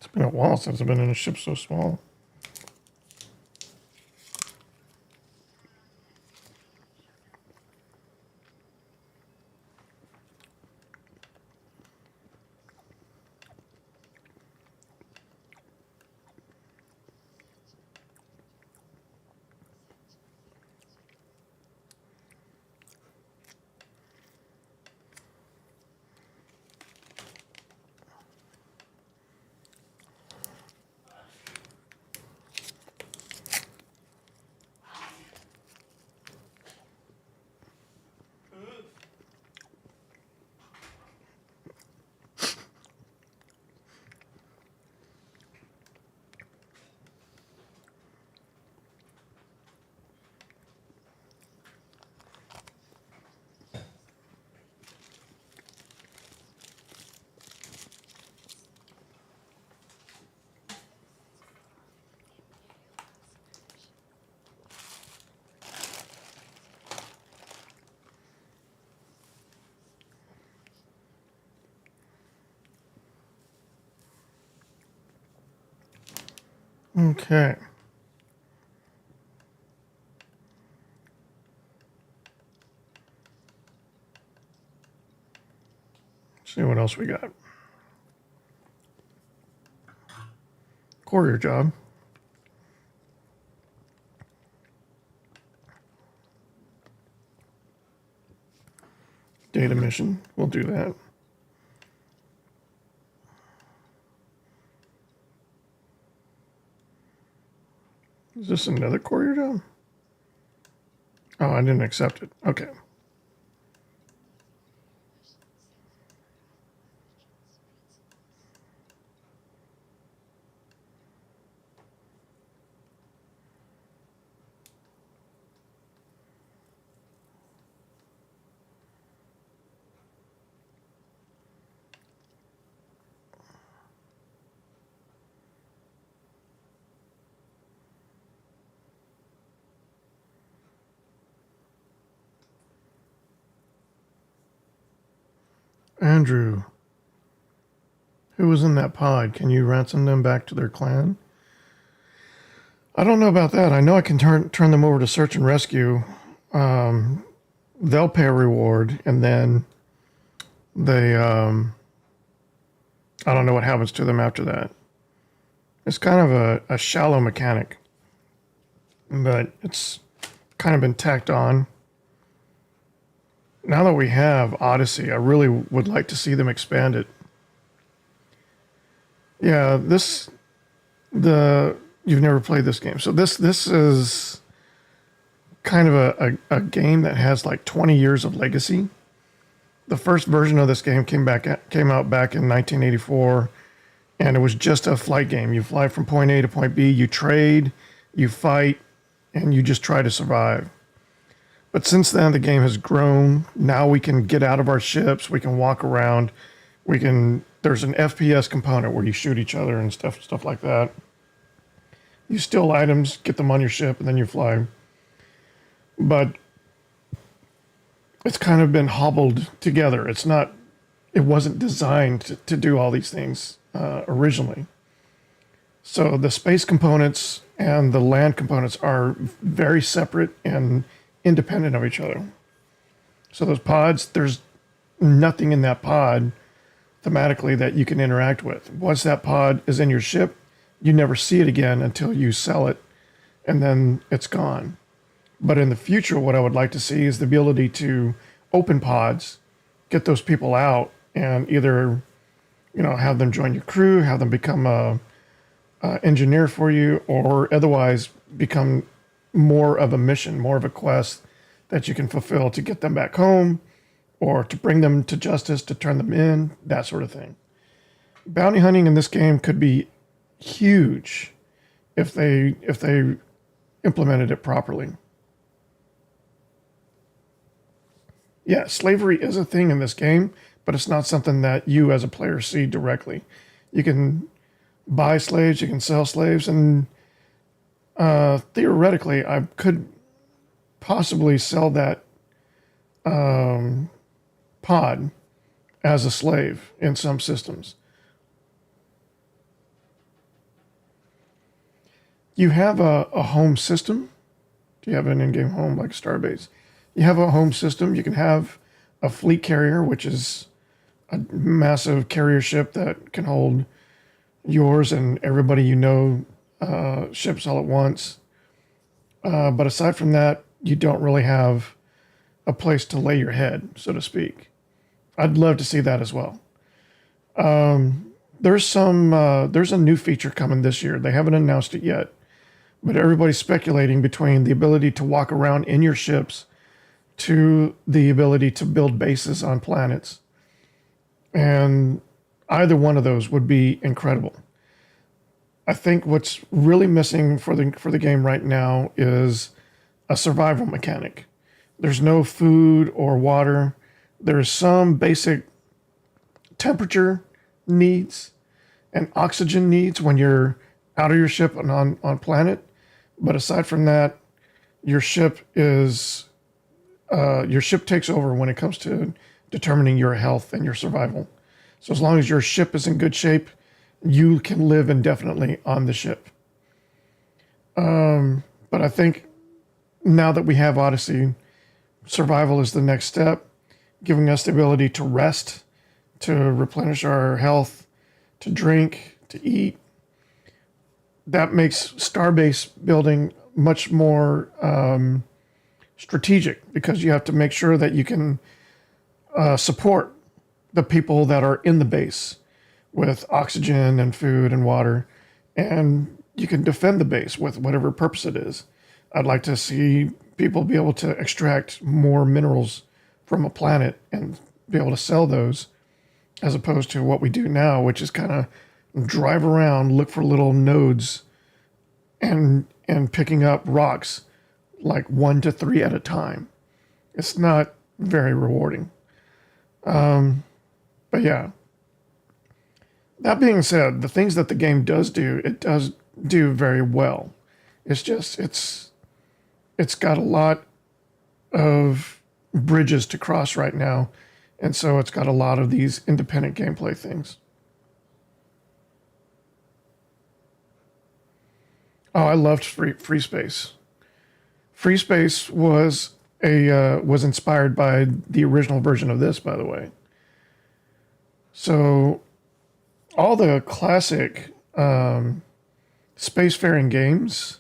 [SPEAKER 1] It's been a while since I've been in a ship so small. Okay. Let's see what else we got. Courier job. Data mission. We'll do that. Is this another courier job? Oh, I didn't accept it. Okay. Andrew, who was in that pod? Can you ransom them back to their clan? I don't know about that. I know I can turn them over to search and rescue. They'll pay a reward, and then they I don't know what happens to them after that. It's kind of a shallow mechanic, but it's kind of been tacked on. Now that we have Odyssey, I really would like to see them expand it. Yeah, you've never played this game. So this is kind of a game that has like 20 years of legacy. The first version of this game came out back in 1984, and it was just a flight game. You fly from point A to point B, you trade, you fight, and you just try to survive. But since then, the game has grown. Now we can get out of our ships. We can walk around. There's an FPS component where you shoot each other and stuff like that. You steal items, get them on your ship, and then you fly. But it's kind of been hobbled together. It wasn't designed to do all these things originally. So the space components and the land components are very separate and independent of each other. So those pods, there's nothing in that pod thematically that you can interact with. Once that pod is in your ship, you never see it again until you sell it, and then it's gone. But in the future, what I would like to see is the ability to open pods, get those people out, and either, have them join your crew, have them become a engineer for you, or otherwise become more of a mission, more of a quest that you can fulfill to get them back home, or to bring them to justice, to turn them in, that sort of thing. Bounty hunting in this game could be huge if they implemented it properly. Yeah, slavery is a thing in this game, but it's not something that you as a player see directly. You can buy slaves, you can sell slaves, and theoretically, I could possibly sell that pod as a slave in some systems. You have a home system. Do you have an in-game home like Starbase? You have a home system. You can have a fleet carrier, which is a massive carrier ship that can hold yours and everybody ships all at once. But aside from that, you don't really have a place to lay your head, so to speak. I'd love to see that as well. There's a new feature coming this year. They haven't announced it yet, but everybody's speculating between the ability to walk around in your ships to the ability to build bases on planets. And either one of those would be incredible. I think what's really missing for the game right now is a survival mechanic. There's no food or water. There's some basic temperature needs and oxygen needs when you're out of your ship and on planet. But aside from that, your ship takes over when it comes to determining your health and your survival. So as long as your ship is in good shape, you can live indefinitely on the ship. But I think now that we have Odyssey, survival is the next step, giving us the ability to rest, to replenish our health, to drink, to eat. That makes Starbase building much more strategic, because you have to make sure that you can support the people that are in the base with oxygen and food and water, and you can defend the base with whatever purpose it is. I'd like to see people be able to extract more minerals from a planet and be able to sell those, as opposed to what we do now, which is kind of drive around, look for little nodes, and picking up rocks like 1 to 3 at a time. It's not very rewarding. But yeah. That being said, the things that the game does do, it does do very well. It's just, it's got a lot of bridges to cross right now. And so it's got a lot of these independent gameplay things. Oh, I loved Free Space. Free Space was inspired by the original version of this, by the way. So all the classic spacefaring games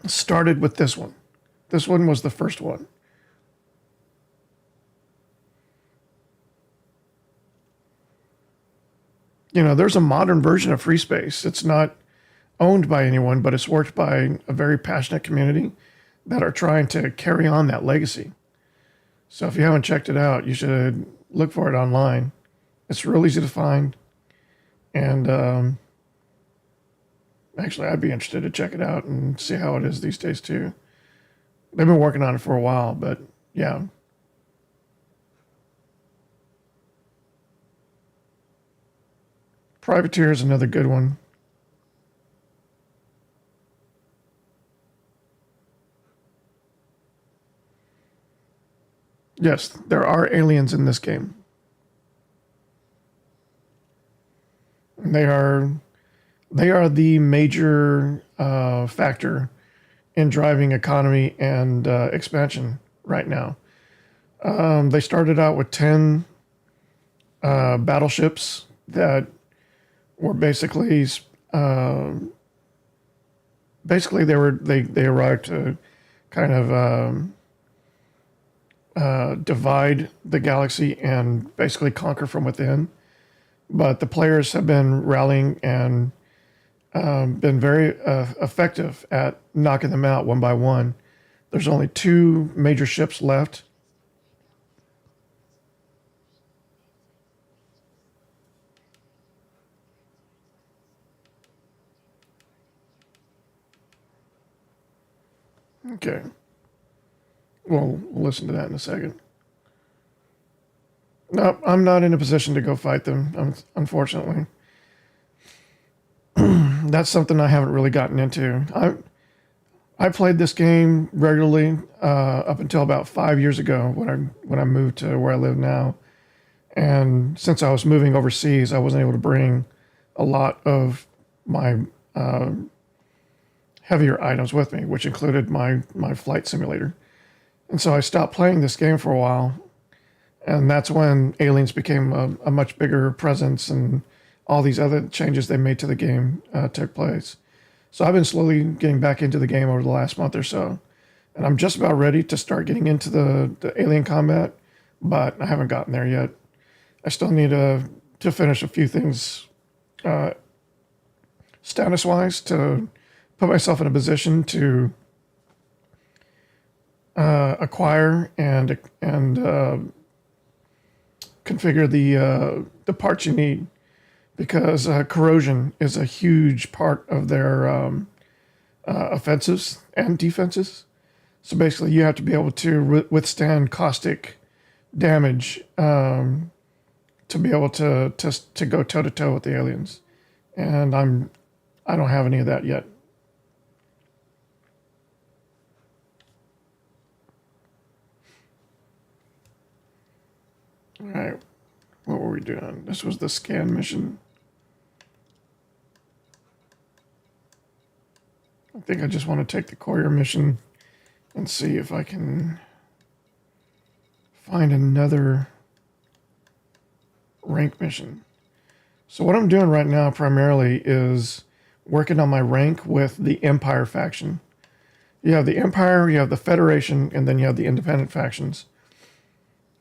[SPEAKER 1] started with this one. This one was the first one. There's a modern version of Free Space. It's not owned by anyone, but it's worked by a very passionate community that are trying to carry on that legacy. So if you haven't checked it out, you should look for it online. It's real easy to find. And actually, I'd be interested to check it out and see how it is these days too. They've been working on it for a while, but yeah. Privateer is another good one. Yes, there are aliens in this game. And they are the major factor in driving economy and expansion right now. They started out with 10 battleships that were basically they arrived to kind of divide the galaxy and basically conquer from within. But the players have been rallying and been very effective at knocking them out one by one. There's only 2 major ships left. Okay. We'll listen to that in a second. No, I'm not in a position to go fight them, unfortunately. That's something I haven't really gotten into. I played this game regularly up until about 5 years ago when I moved to where I live now. And since I was moving overseas, I wasn't able to bring a lot of my heavier items with me, which included my flight simulator. And so I stopped playing this game for a while. And that's when aliens became a much bigger presence, and all these other changes they made to the game took place. So I've been slowly getting back into the game over the last month or so. And I'm just about ready to start getting into the alien combat, but I haven't gotten there yet. I still need to finish a few things status-wise to put myself in a position to acquire and configure the parts you need, because corrosion is a huge part of their offensives and defenses. So basically, you have to be able to withstand caustic damage to be able to go toe to toe with the aliens, and I don't have any of that yet. All right, what were we doing? This was the scan mission. I think I just want to take the courier mission and see if I can find another rank mission. So what I'm doing right now primarily is working on my rank with the Empire faction. You have the Empire, you have the Federation, and then you have the independent factions.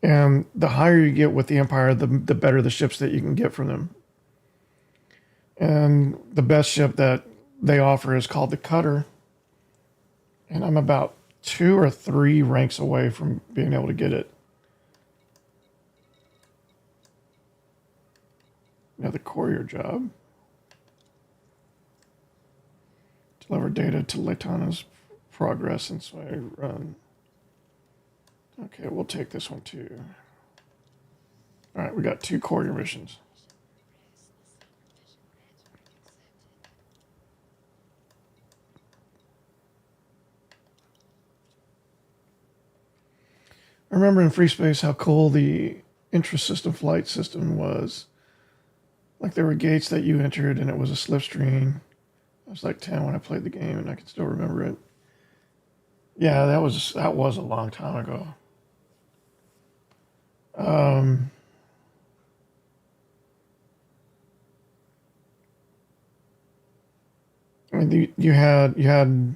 [SPEAKER 1] And the higher you get with the Empire, the better the ships that you can get from them. And the best ship that they offer is called the Cutter. And I'm about 2 or 3 ranks away from being able to get it. Another courier job. Deliver data to Latana's progress and so I run. Okay, we'll take this one too. All right, we got 2 courier missions. I remember in Free Space how cool the intra-system flight system was. Like there were gates that you entered and it was a slipstream. I was like 10 when I played the game and I can still remember it. Yeah, that was a long time ago. I mean, you had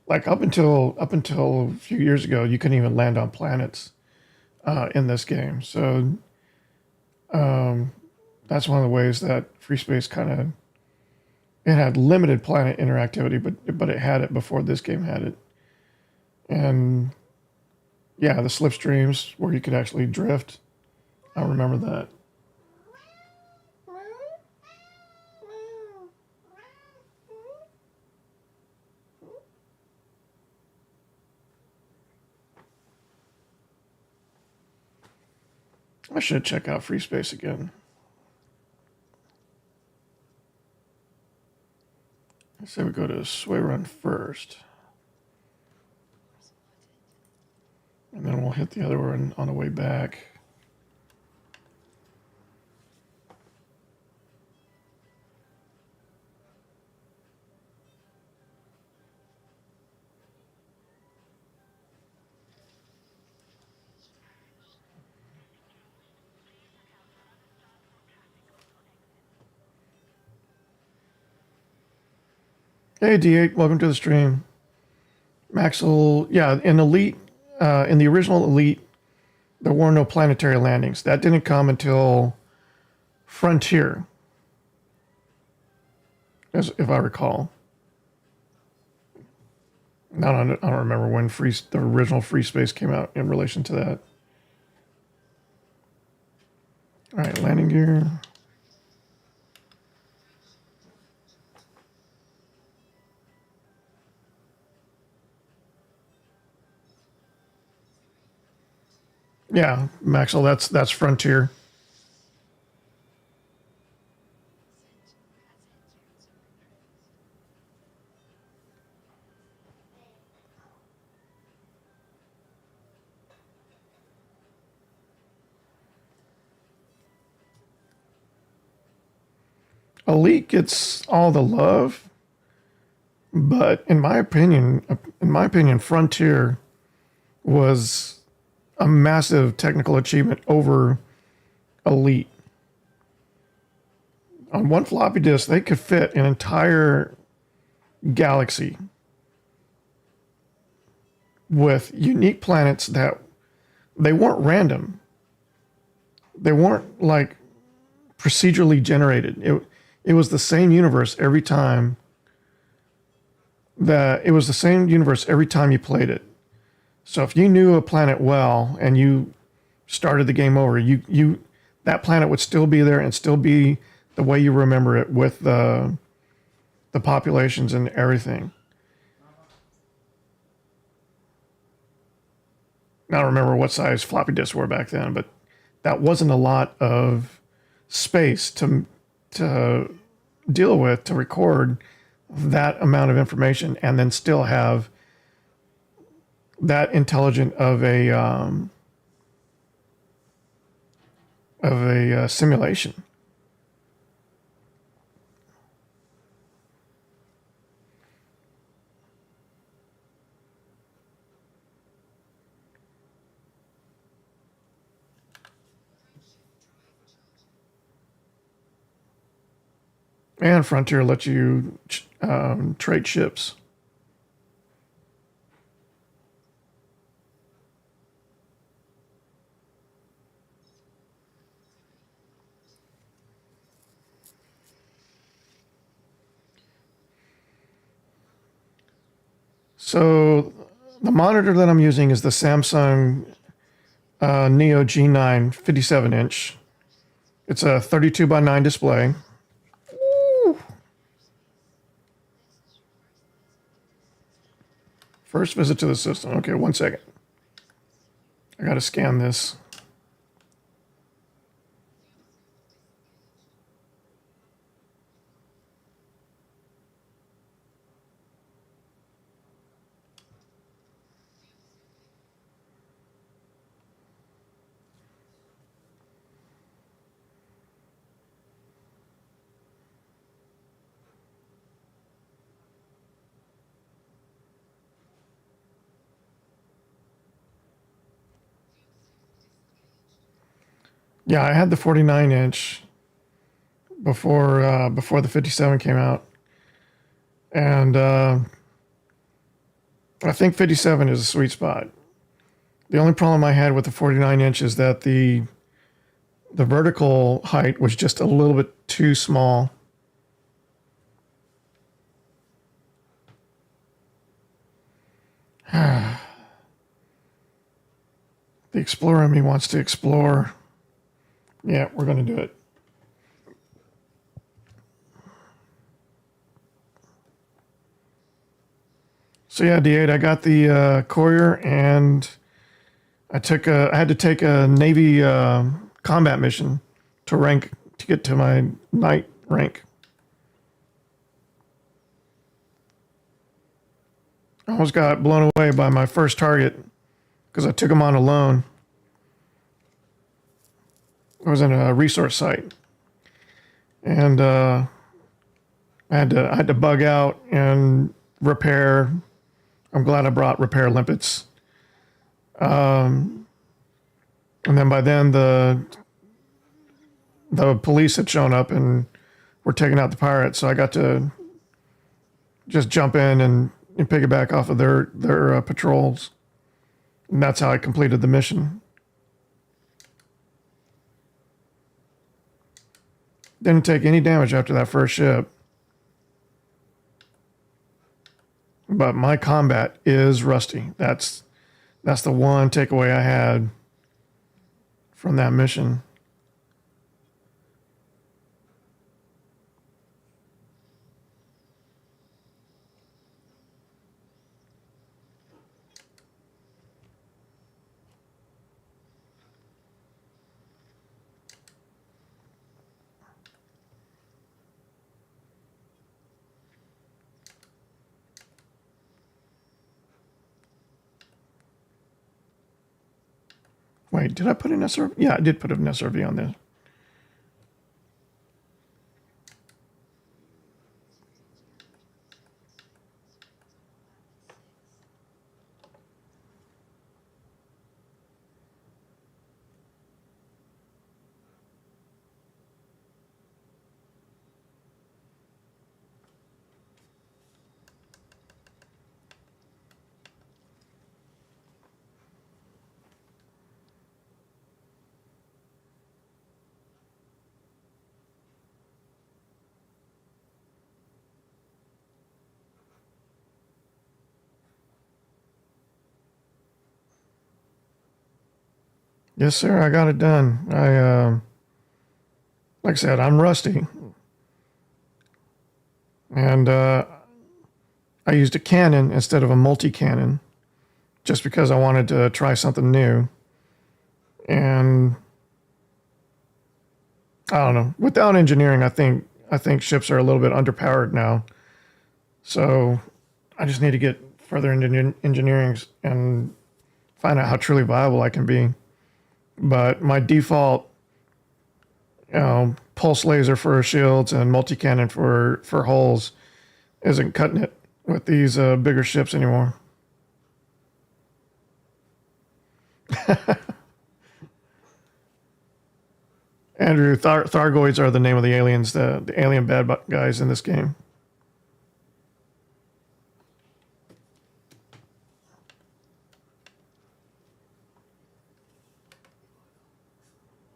[SPEAKER 1] like up until a few years ago, you couldn't even land on planets in this game. So that's one of the ways that Free Space it had limited planet interactivity, but it had it before this game had it. And yeah, the slipstreams where you could actually drift. I remember that. I should check out Free Space again. I say we go to Sway Run first. And then we'll hit the other one on the way back. Hey D8, welcome to the stream. Maxwell, yeah, in Elite, in the original Elite, there were no planetary landings. That didn't come until Frontier, as if I recall. I don't remember when the original Free Space came out in relation to that. All right, landing gear. Yeah, Maxwell, that's Frontier. Elite gets all the love, but in my opinion, Frontier was a massive technical achievement over Elite. On one floppy disk, they could fit an entire galaxy with unique planets that they weren't random. They weren't like procedurally generated. It was the same universe every time you played it. So if you knew a planet well and you started the game over, that planet would still be there and still be the way you remember it with the populations and everything. I don't remember what size floppy disks were back then, but that wasn't a lot of space to deal with, to record that amount of information and then still have that intelligent of a simulation. And Frontier lets you trade ships. So the monitor that I'm using is the Samsung Neo G9 57-inch. It's a 32:9 display. First visit to the system. Okay, 1 second. I got to scan this. Yeah, I had the 49-inch before the 57 came out, and I think 57 is a sweet spot. The only problem I had with the 49-inch is that the vertical height was just a little bit too small. The explorer in me wants to explore. Yeah, we're going to do it. So yeah, D8, I got the courier, and I had to take a Navy combat mission to get to my knight rank. I almost got blown away by my first target because I took them on a loan. I was in a resource site, and I had to bug out and repair. I'm glad I brought repair limpets. And then by then the police had shown up and were taking out the pirates, so I got to just jump in and piggyback off of their patrols, and that's how I completed the mission. Didn't take any damage after that first ship. But my combat is rusty. That's the one takeaway I had from that mission. Wait, did I put an SRV? Yeah, I did put an SRV on this. Yes, sir, I got it done. Like I said, I'm rusty. And I used a Canon instead of a multi-Canon just because I wanted to try something new. And I don't know. Without engineering, I think ships are a little bit underpowered now. So I just need to get further into engineering and find out how truly viable I can be. But my default, pulse laser for shields and multi-cannon for hulls isn't cutting it with these bigger ships anymore. Andrew, Thargoids are the name of the aliens, the alien bad guys in this game.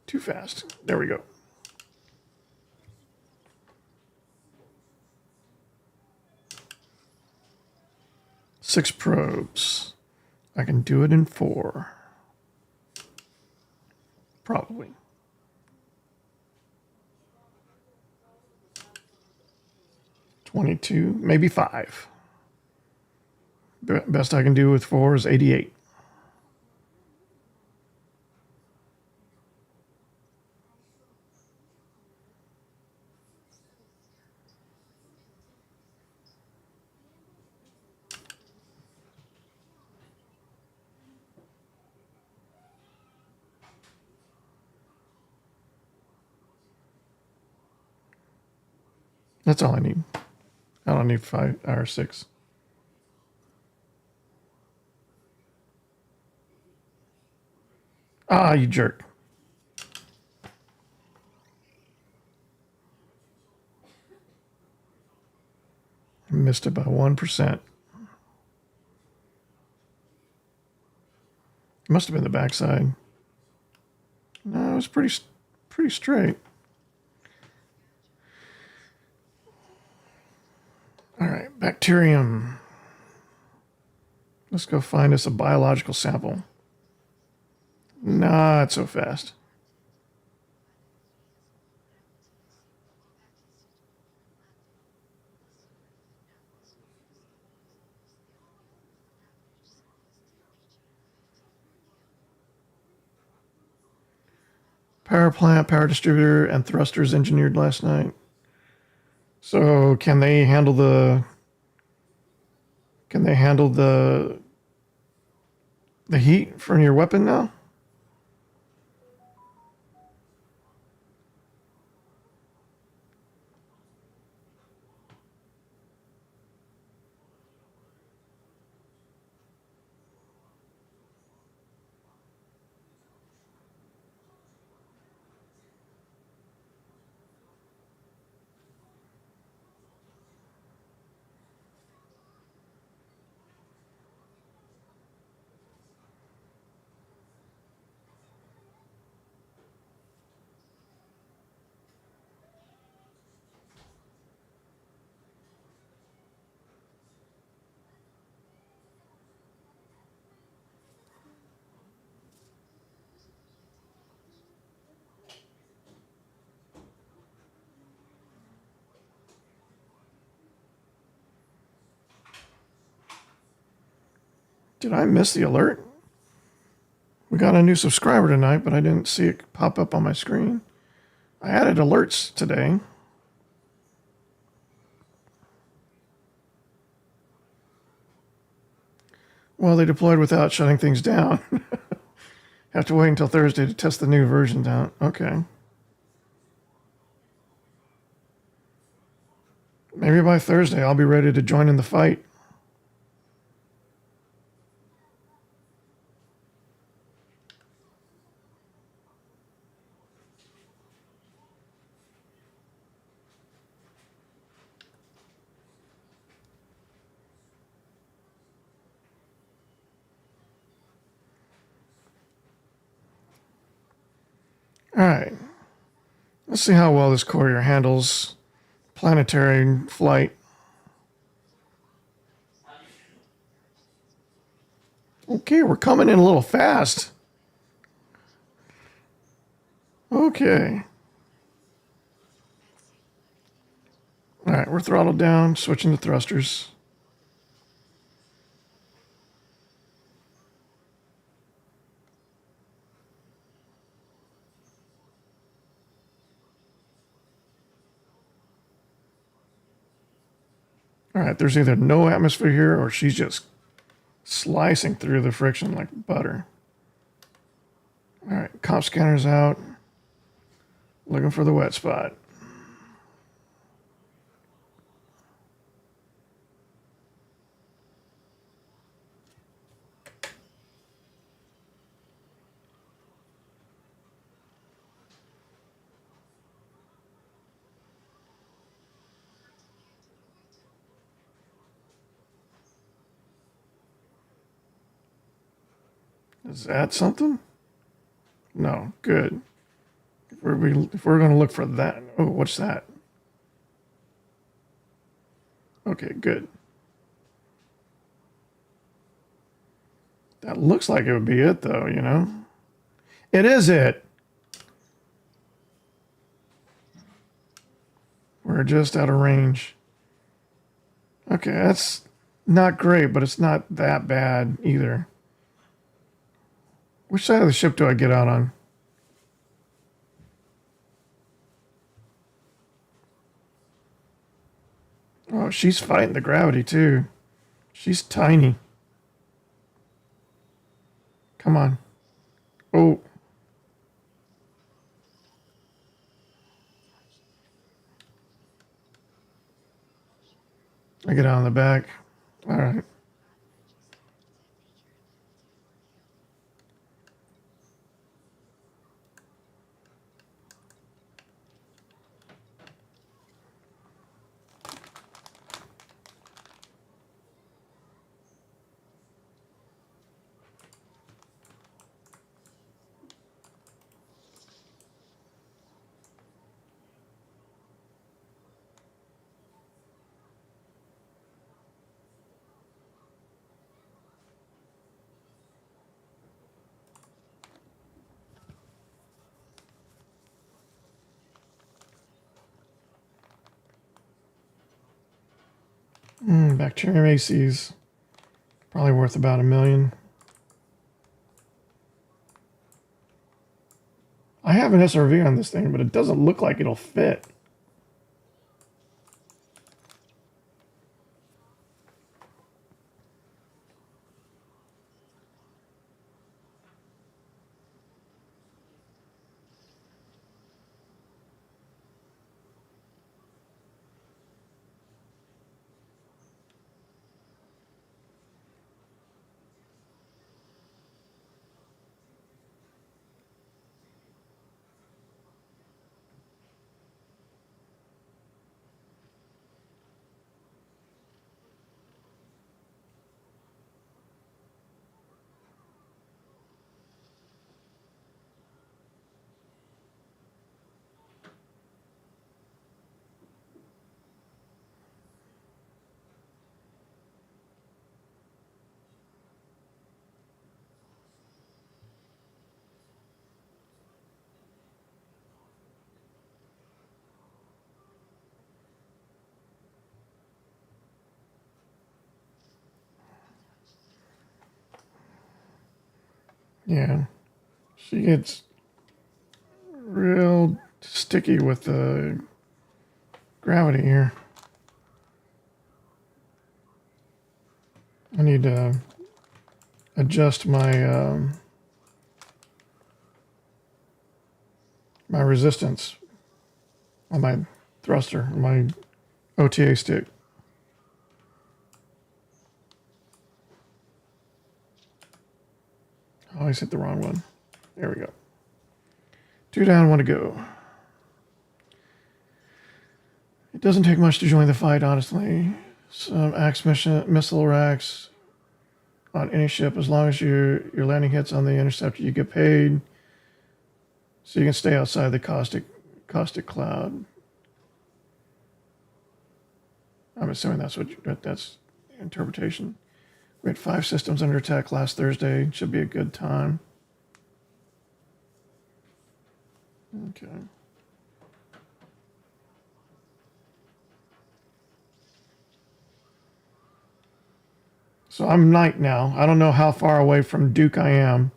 [SPEAKER 1] Too fast. There we go. Six probes. I can do it in 4. Probably. $22, maybe 5. Best I can do with 4 is 88. That's all I need. I don't need 5 or 6. Ah, you jerk. I missed it by 1%. It must have been the backside. No, it was pretty straight. All right, bacterium. Let's go find us a biological sample. Not so fast. Power plant, power distributor, and thrusters engineered last night. So can they handle the The heat from your weapon now? Did I miss the alert? We got a new subscriber tonight, but I didn't see it pop up on my screen. I added alerts today. Well, they deployed without shutting things down. Have to wait until Thursday to test the new versions out. Okay. Maybe by Thursday I'll be ready to join in the fight. All right. Let's see how well this courier handles planetary flight. Okay, we're coming in a little fast. Okay. All right, we're throttled down, switching to thrusters. All right, there's either no atmosphere here or she's just slicing through the friction like butter. All right, comp scanner's out. Looking for the wet spot. Is that something? No, good. If we're going to look for that. Oh, what's that? Okay, good. That looks like it would be it, though, you know? It is it. We're just out of range. Okay, that's not great, but it's not that bad either. Which side of the ship do I get out on? Oh, she's fighting the gravity, too. She's tiny. Come on. Oh. I get out on the back. All right. Bacterium ACs. Probably worth about $1 million. I have an SRV on this thing, but it doesn't look like it'll fit. Yeah. She gets real sticky with the gravity here. I need to adjust my my resistance on my thruster, my OTA stick. I always hit the wrong one. There we go. 2 down, 1 to go. It doesn't take much to join the fight, honestly. Some axe missile racks on any ship, as long as your landing hits on the interceptor, you get paid. So you can stay outside the caustic cloud. I'm assuming that's that's interpretation. We had 5 systems under attack last Thursday. Should be a good time. Okay. So I'm night now. I don't know how far away from Duke I am,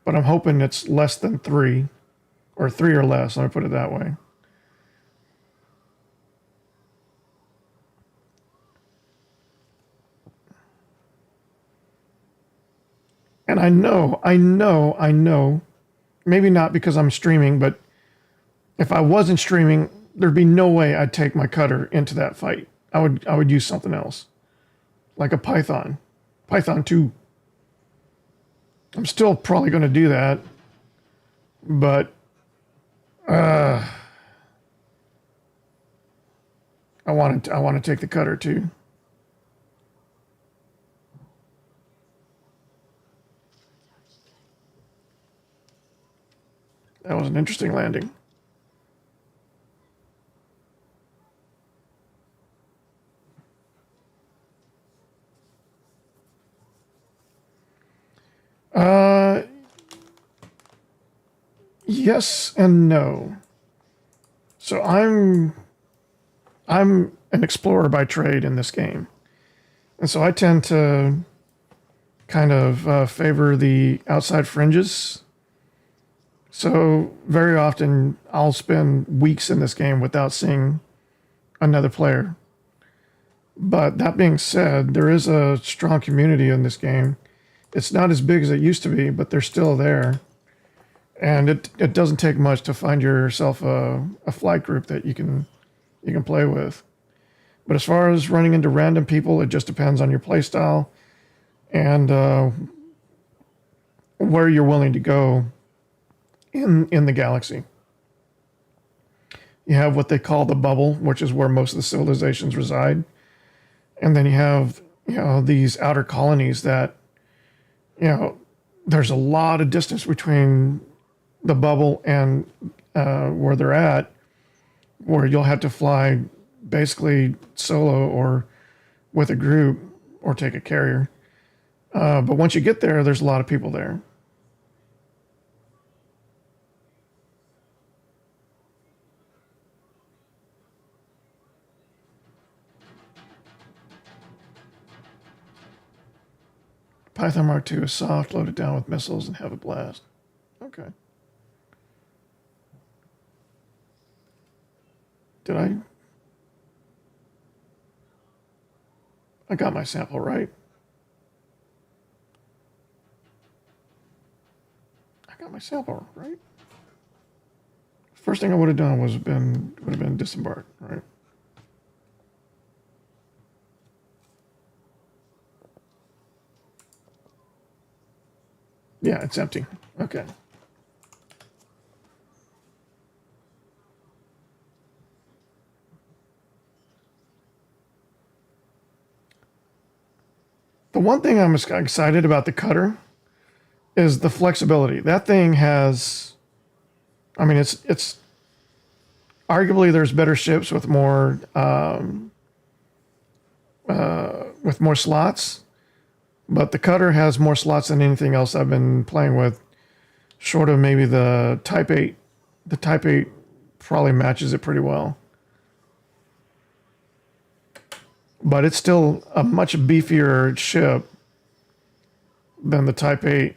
[SPEAKER 1] but I'm hoping it's less than 3, or 3 or less. Let me put it that way. And I know, maybe not because I'm streaming, but if I wasn't streaming, there'd be no way I'd take my cutter into that fight. I would use something else, like a Python 2. I'm still probably going to do that, but I want to take the cutter too. That was an interesting landing. Yes and no. So I'm an explorer by trade in this game, and so I tend to kind of favor the outside fringes. So very often I'll spend weeks in this game without seeing another player. But that being said, there is a strong community in this game. It's not as big as it used to be, but they're still there. And it doesn't take much to find yourself a flight group that you can play with. But as far as running into random people, it just depends on your play style and where you're willing to go in the galaxy. You have what they call the bubble, which is where most of the civilizations reside. And then you have, these outer colonies that, there's a lot of distance between the bubble and where they're at, where you'll have to fly basically solo or with a group or take a carrier. But once you get there, there's a lot of people there. Python Mark II is soft, load it down with missiles, and have a blast. Okay. Did I got my sample right. I got my sample right. First thing I would have done would have been disembark, right? Yeah, it's empty. Okay. The one thing I'm excited about the cutter is the flexibility. That thing has, I mean, it's arguably there's better ships with more slots, but the cutter has more slots than anything else I've been playing with, short of maybe the Type 8. The Type 8 probably matches it pretty well. But it's still a much beefier ship than the Type 8.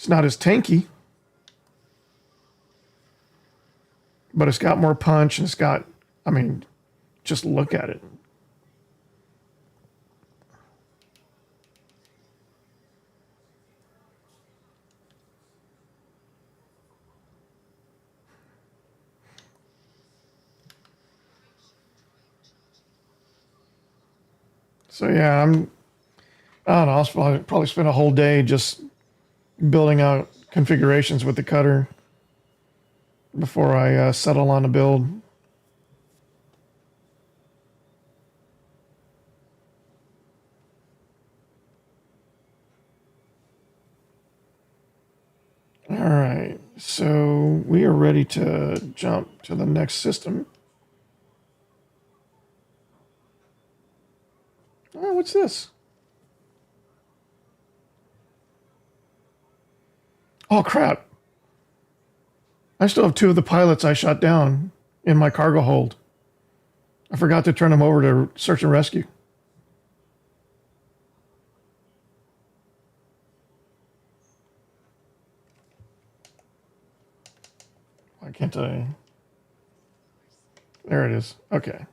[SPEAKER 1] It's not as tanky, but it's got more punch, and it's got, I mean, just look at it. So yeah, I don't know, I'll probably spend a whole day just building out configurations with the cutter before I settle on a build. All right, so we are ready to jump to the next system. Oh, what's this? Oh, crap. I still have two of the pilots I shot down in my cargo hold. I forgot to turn them over to search and rescue. Why can't I? There it is. Okay.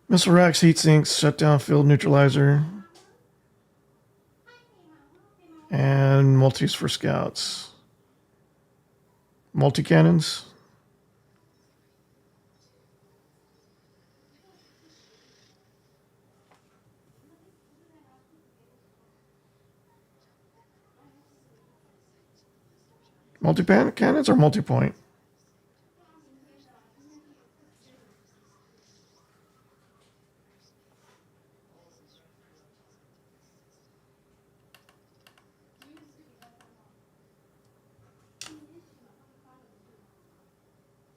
[SPEAKER 1] Missile racks, heat sinks, shutdown field neutralizer, and multis for scouts. Multi-cannons. Multi-cannons or multi-point?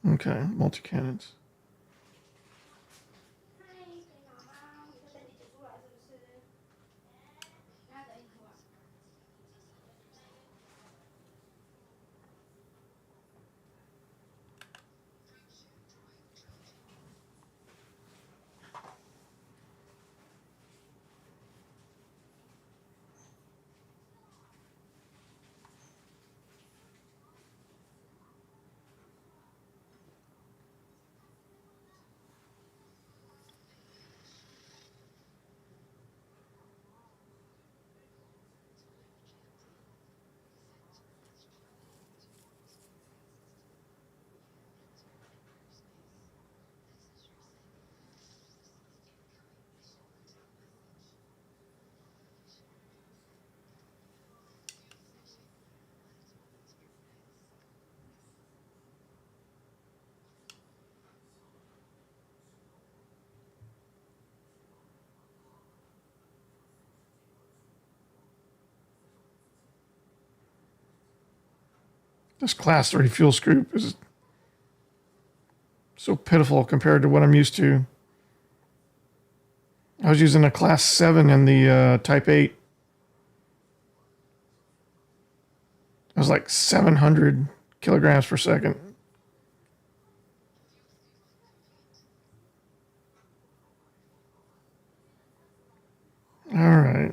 [SPEAKER 1] Okay, multi-cannons. This class 3 fuel scoop is so pitiful compared to what I'm used to. I was using a class 7 in the Type 8. It was like 700 kilograms per second. All right.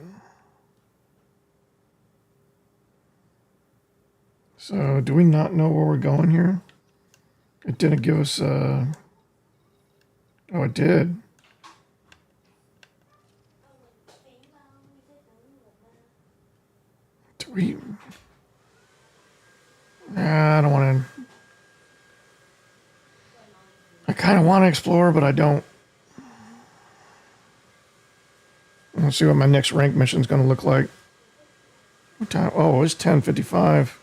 [SPEAKER 1] So do we not know where we're going here? It didn't give us oh, it did. Do we? I don't want to. I kind of want to explore, but I don't. Let's see what my next rank mission is going to look like. What time? Oh, it's 10:55.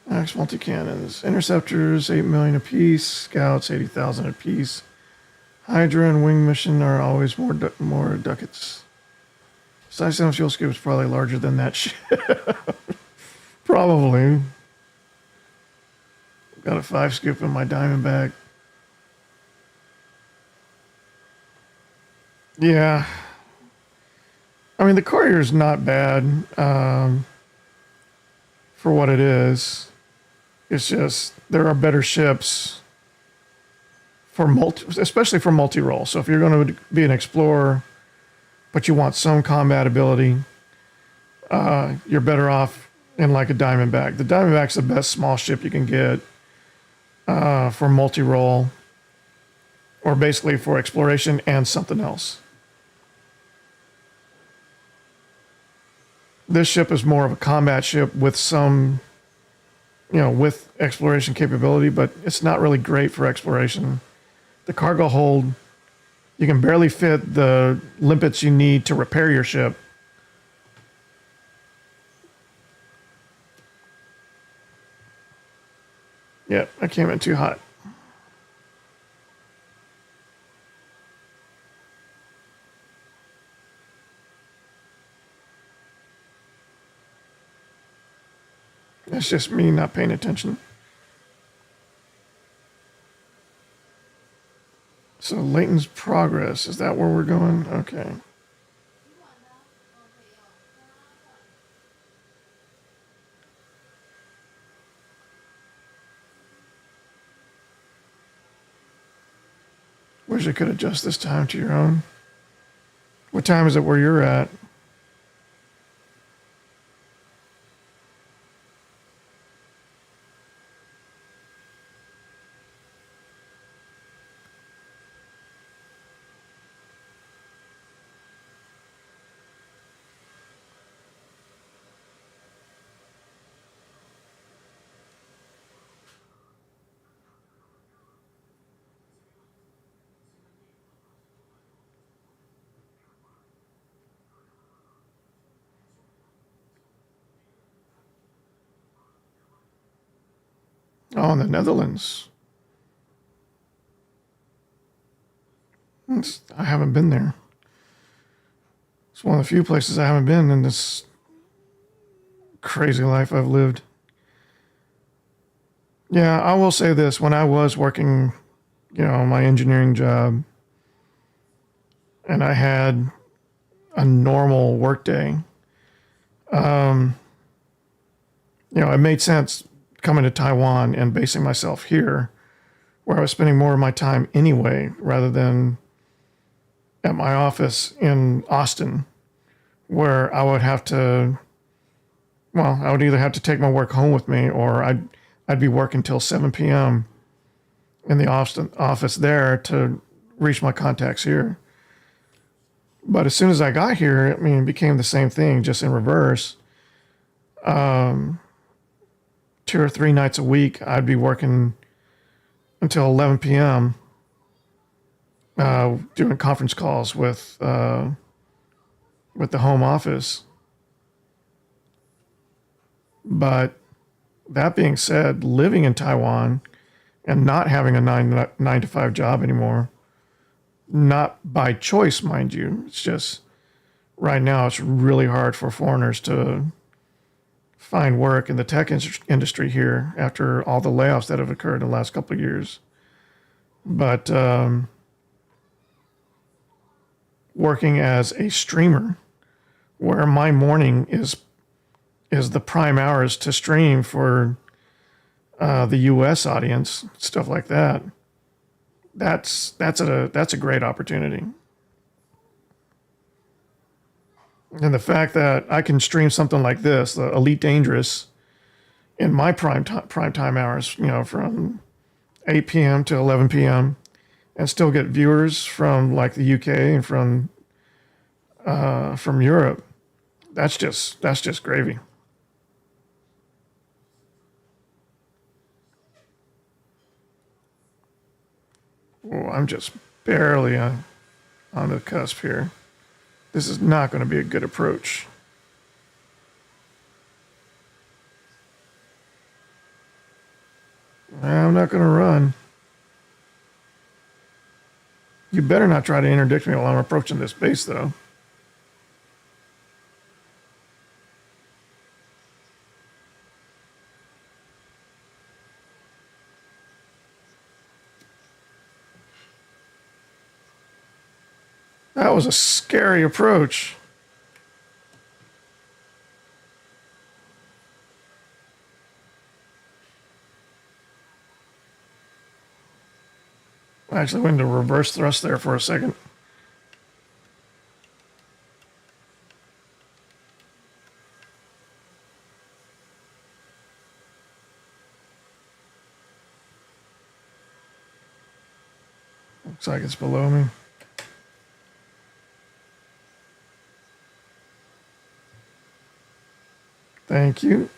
[SPEAKER 1] Max multi-cannons. Interceptors, 8 million apiece. Scouts, 80,000 apiece. Hydra and wing mission are always more ducats. Size sound fuel scoop is probably larger than that shit. Probably. Got a 5 scoop in my diamond bag. Yeah. I mean, the courier is not bad for what it is. It's just there are better ships for especially for multi-role. So if you're going to be an explorer, but you want some combat ability, you're better off in like a Diamondback. The Diamondback's the best small ship you can get for multi-role, or basically for exploration and something else. This ship is more of a combat ship with some, with exploration capability, but it's not really great for exploration. The cargo hold, you can barely fit the limpets you need to repair your ship. Yep, I came in too hot. That's just me not paying attention. So Leighton's Progress, is that where we're going? Okay. Wish I could adjust this time to your own. What time is it where you're at? Oh, in the Netherlands. I haven't been there. It's one of the few places I haven't been in this crazy life I've lived. Yeah, I will say this. When I was working, my engineering job, and I had a normal workday, it made sense coming to Taiwan and basing myself here, where I was spending more of my time anyway, rather than at my office in Austin, where I would have to, I would either have to take my work home with me, or I'd be working till 7 p.m. in the office there to reach my contacts here. But as soon as I got here, it became the same thing, just in reverse. 2 or 3 nights a week, I'd be working until 11 p.m. Doing conference calls with the home office. But that being said, living in Taiwan and not having a 9 to 5 job anymore, not by choice, mind you, it's just right now it's really hard for foreigners to find work in the tech industry here after all the layoffs that have occurred in the last couple of years. But working as a streamer, where my morning is the prime hours to stream for the U.S. audience, stuff like that. That's a great opportunity. And the fact that I can stream something like this, the Elite Dangerous, in my prime time hours, from 8 p.m. to 11 p.m., and still get viewers from like the UK and from Europe, that's just gravy. Oh, I'm just barely on the cusp here. This is not going to be a good approach. I'm not going to run. You better not try to interdict me while I'm approaching this base, though. That was a scary approach. I actually went into reverse thrust there for a second. Looks like it's below me. Thank you.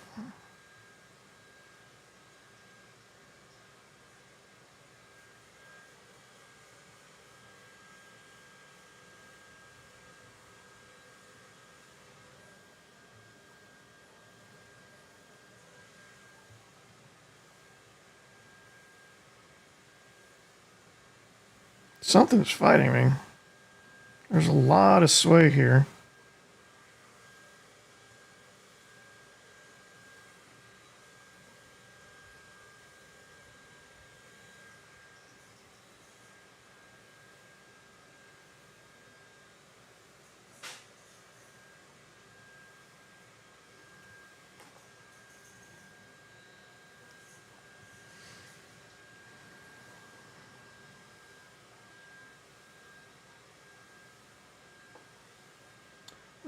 [SPEAKER 1] Something's fighting me. There's a lot of sway here.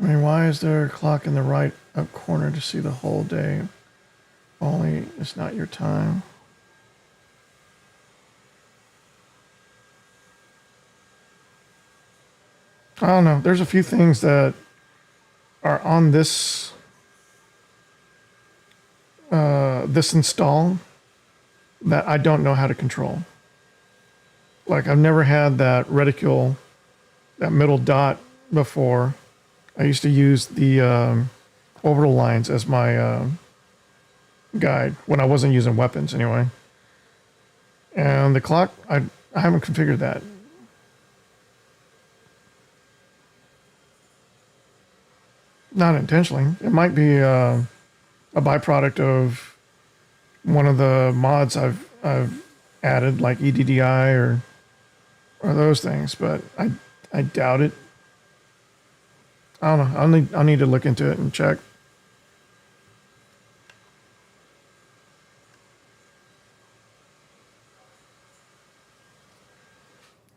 [SPEAKER 1] I mean, why is there a clock in the right up corner to see the whole day? Only it's not your time. I don't know. There's a few things that are on this this install that I don't know how to control. Like I've never had that reticule, that middle dot before. I used to use the orbital lines as my guide when I wasn't using weapons anyway. And the clock, I haven't configured that. Not intentionally. It might be a byproduct of one of the mods I've added, like EDDI or those things, but I doubt it. I don't know. I'll need to look into it and check.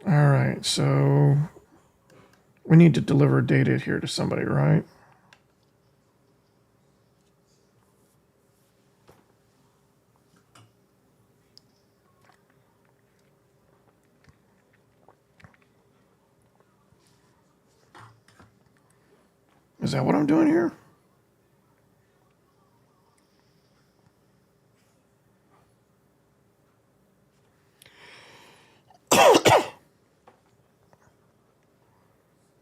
[SPEAKER 1] All right, so we need to deliver data here to somebody, right? Is that what I'm doing here?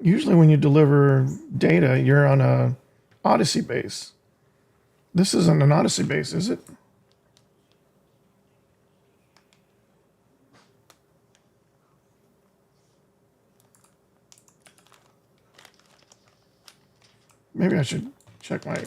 [SPEAKER 1] Usually when you deliver data, you're on a Odyssey base. This isn't an Odyssey base, is it? Maybe I should check my...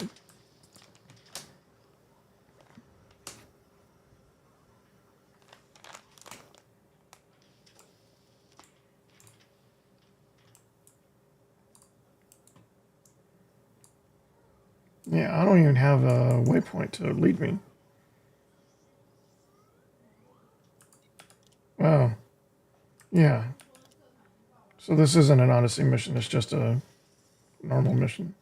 [SPEAKER 1] Yeah, I don't even have a waypoint to lead me. Oh, yeah. So this isn't an Odyssey mission, it's just a normal mission.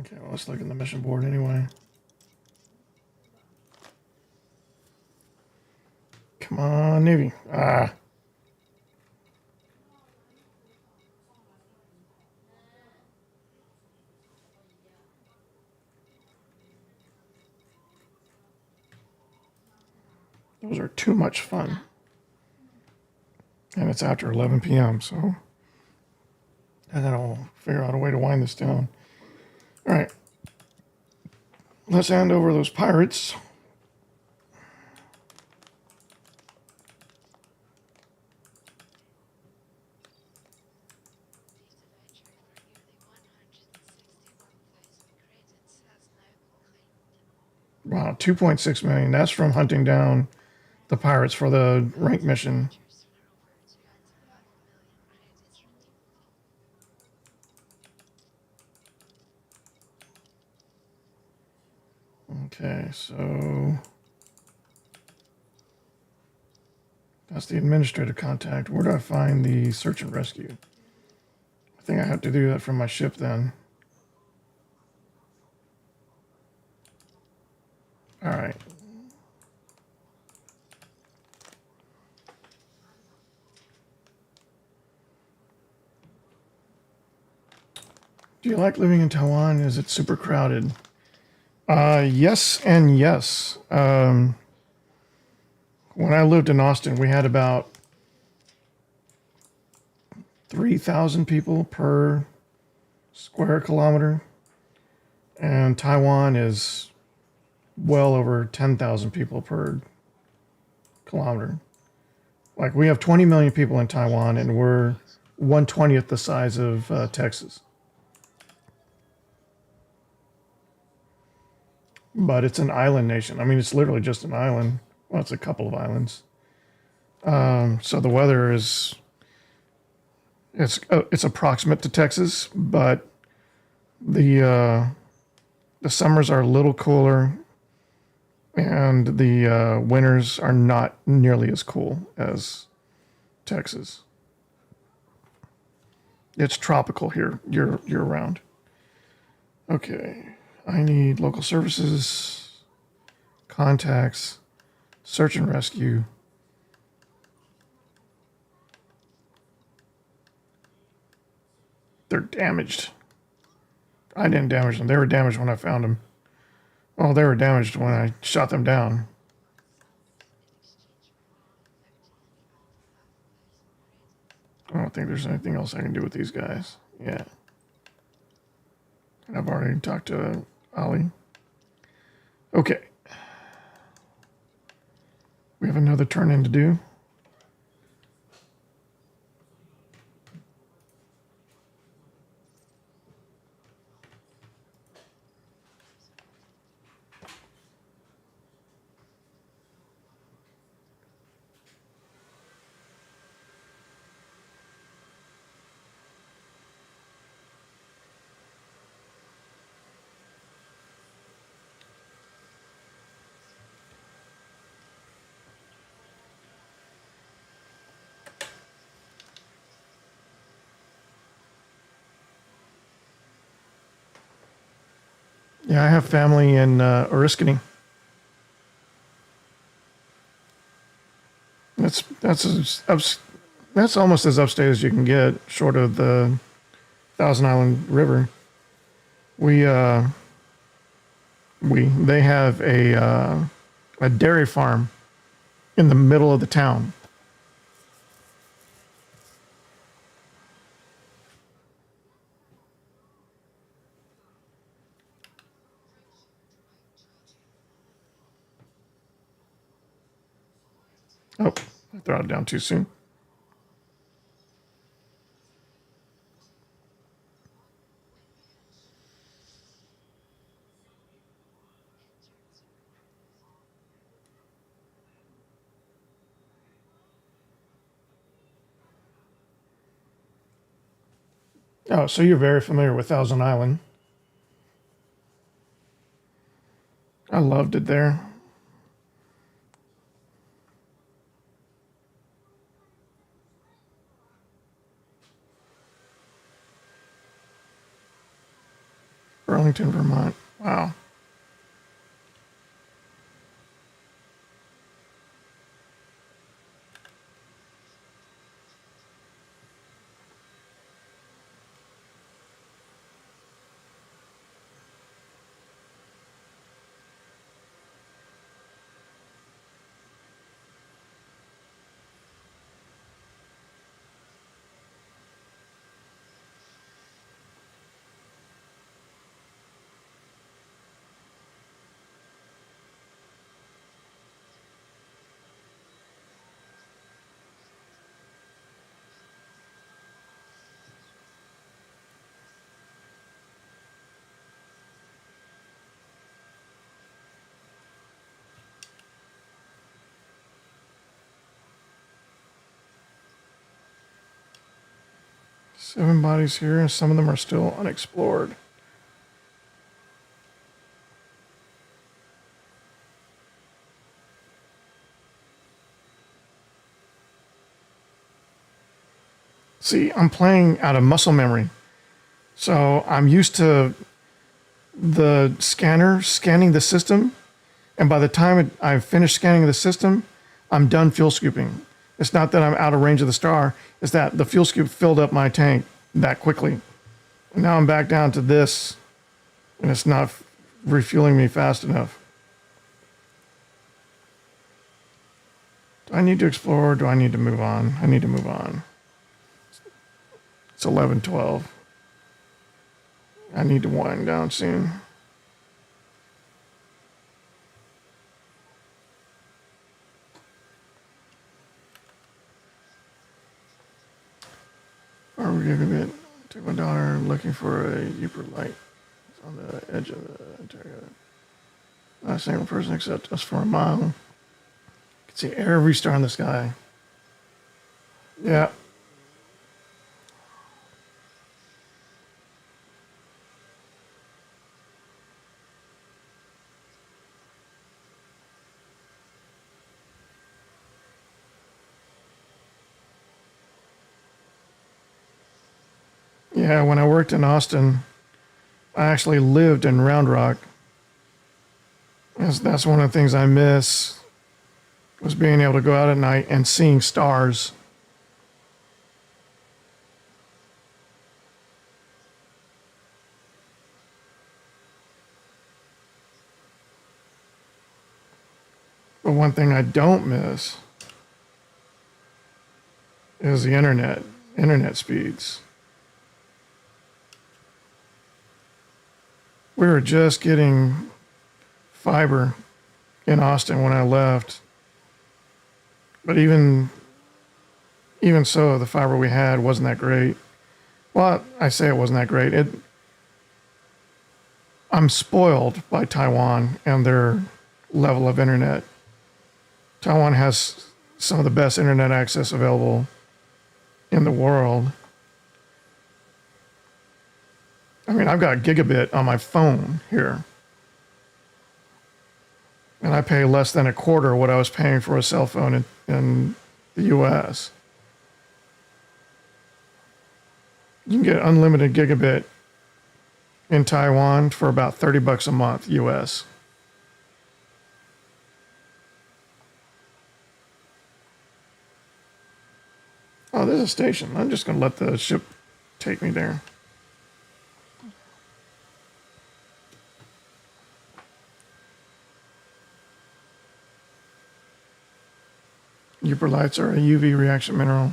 [SPEAKER 1] Okay, well, let's look in the mission board anyway. Come on, Navy. Ah. Those are too much fun. And it's after 11 p.m., so I gotta figure out a way to wind this down. All right. Let's hand over those pirates. Wow, 2.6 million. That's from hunting down the pirates for the rank mission. Okay, so that's the administrative contact. Where do I find the search and rescue? I think I have to do that from my ship then. All right. Do you like living in Taiwan? Is it super crowded? Yes and yes. When I lived in Austin, we had about 3,000 people per square kilometer. And Taiwan is well over 10,000 people per kilometer. Like we have 20 million people in Taiwan and we're 1/20th the size of Texas. But it's an island nation. I mean, it's literally just an island. Well, it's a couple of islands. So the weather is it's approximate to Texas, but the summers are a little cooler, and the winters are not nearly as cool as Texas. It's tropical here year round. Okay, I need local services, contacts, search and rescue. They're damaged. I didn't damage them. They were damaged when I found them. Well, they were damaged when I shot them down. I don't think there's anything else I can do with these guys. Yeah. I've already talked to Ali. Okay. We have another turn in to do. Yeah, I have family in Oriskany. That's almost as upstate as you can get, short of the Thousand Island River. They have a dairy farm in the middle of the town. Oh, I threw it down too soon. Oh, so you're very familiar with Thousand Island. I loved it there. Burlington, Vermont. Wow. 7 bodies here, and some of them are still unexplored. See, I'm playing out of muscle memory. So I'm used to the scanner scanning the system. And by the time I've finished scanning the system, I'm done fuel scooping. It's not that I'm out of range of the star. It's that the fuel scoop filled up my tank that quickly. And now I'm back down to this, and it's not refueling me fast enough. Do I need to explore, or do I need to move on? I need to move on. It's 11:12. I need to wind down soon. Power gigabit. Took my daughter looking for a Uper light. It's on the edge of the interior. Not a single person except us for a mile. You can see every star in the sky. Yeah. Yeah, when I worked in Austin, I actually lived in Round Rock. That's one of the things I miss, was being able to go out at night and seeing stars. But one thing I don't miss is the internet speeds. We were just getting fiber in Austin when I left. But even so, the fiber we had wasn't that great. Well, I say it wasn't that great. I'm spoiled by Taiwan and their level of internet. Taiwan has some of the best internet access available in the world. I mean, I've got gigabit on my phone here. And I pay less than a quarter what I was paying for a cell phone in the US. You can get unlimited gigabit in Taiwan for about $30 a month US. Oh, there's a station. I'm just going to let the ship take me there. Uperlites are a UV reaction mineral.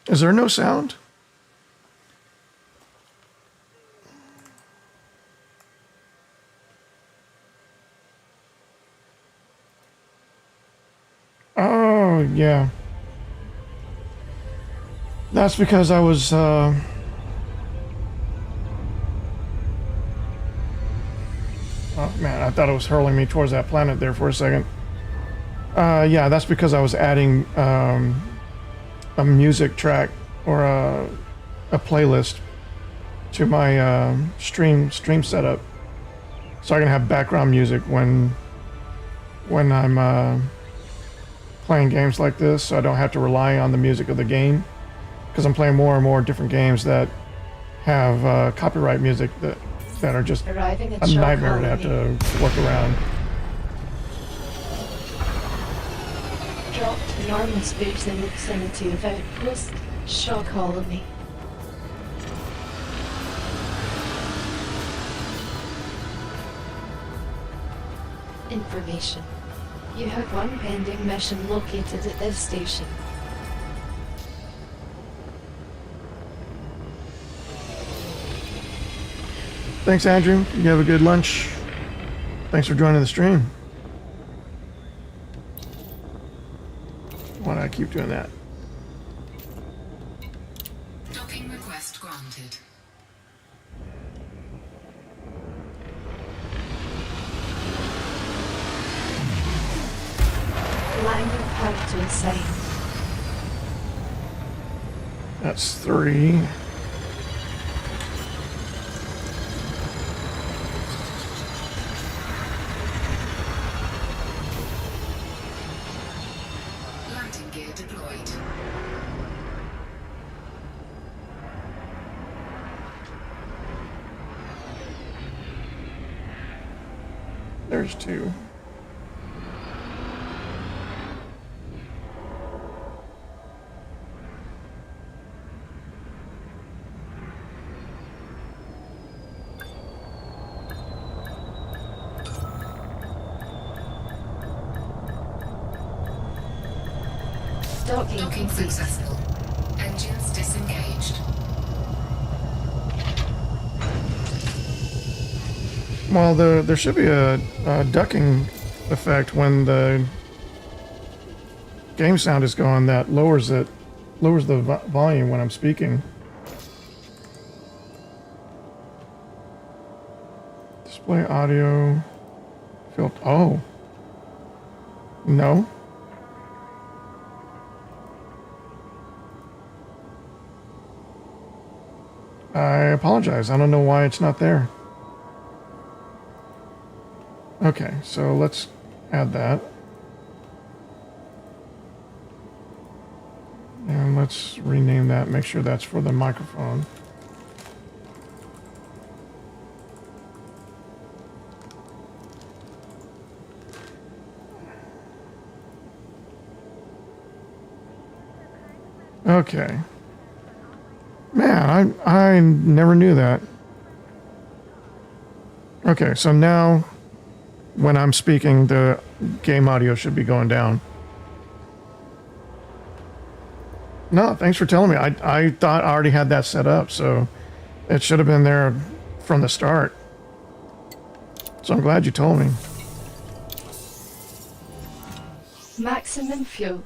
[SPEAKER 1] Is there no sound? Oh, yeah. That's because I was... Oh man, I thought it was hurling me towards that planet there for a second. Yeah, that's because I was adding a music track or a playlist to my stream setup, so I can have background music when I'm playing games like this, so I don't have to rely on the music of the game, because I'm playing more and more different games that have copyright music that are just a nightmare to have to work around.
[SPEAKER 3] Dropped enormous boobs in the vicinity of Outpost. Shock colony. Information. You have one pending mission located at this station.
[SPEAKER 1] Thanks, Andrew. You have a good lunch. Thanks for joining the stream. Why do I keep doing that?
[SPEAKER 4] Docking request granted.
[SPEAKER 3] sign.
[SPEAKER 1] That's 3.
[SPEAKER 4] Landing gear deployed.
[SPEAKER 1] There's 2.
[SPEAKER 3] Docking
[SPEAKER 4] Docking
[SPEAKER 3] complete.
[SPEAKER 4] successful. Engines disengaged.
[SPEAKER 1] Well, there should be a ducking effect when the game sound is going. That lowers the volume when I'm speaking. Display audio. Filter. Oh. No. I apologize. I don't know why it's not there. Okay, so let's add that. And let's rename that, make sure that's for the microphone. Okay. Man, I never knew that. Okay, so now when I'm speaking, the game audio should be going down. No, thanks for telling me. I thought I already had that set up, so it should have been there from the start. So I'm glad you told me.
[SPEAKER 3] Maximum fuel.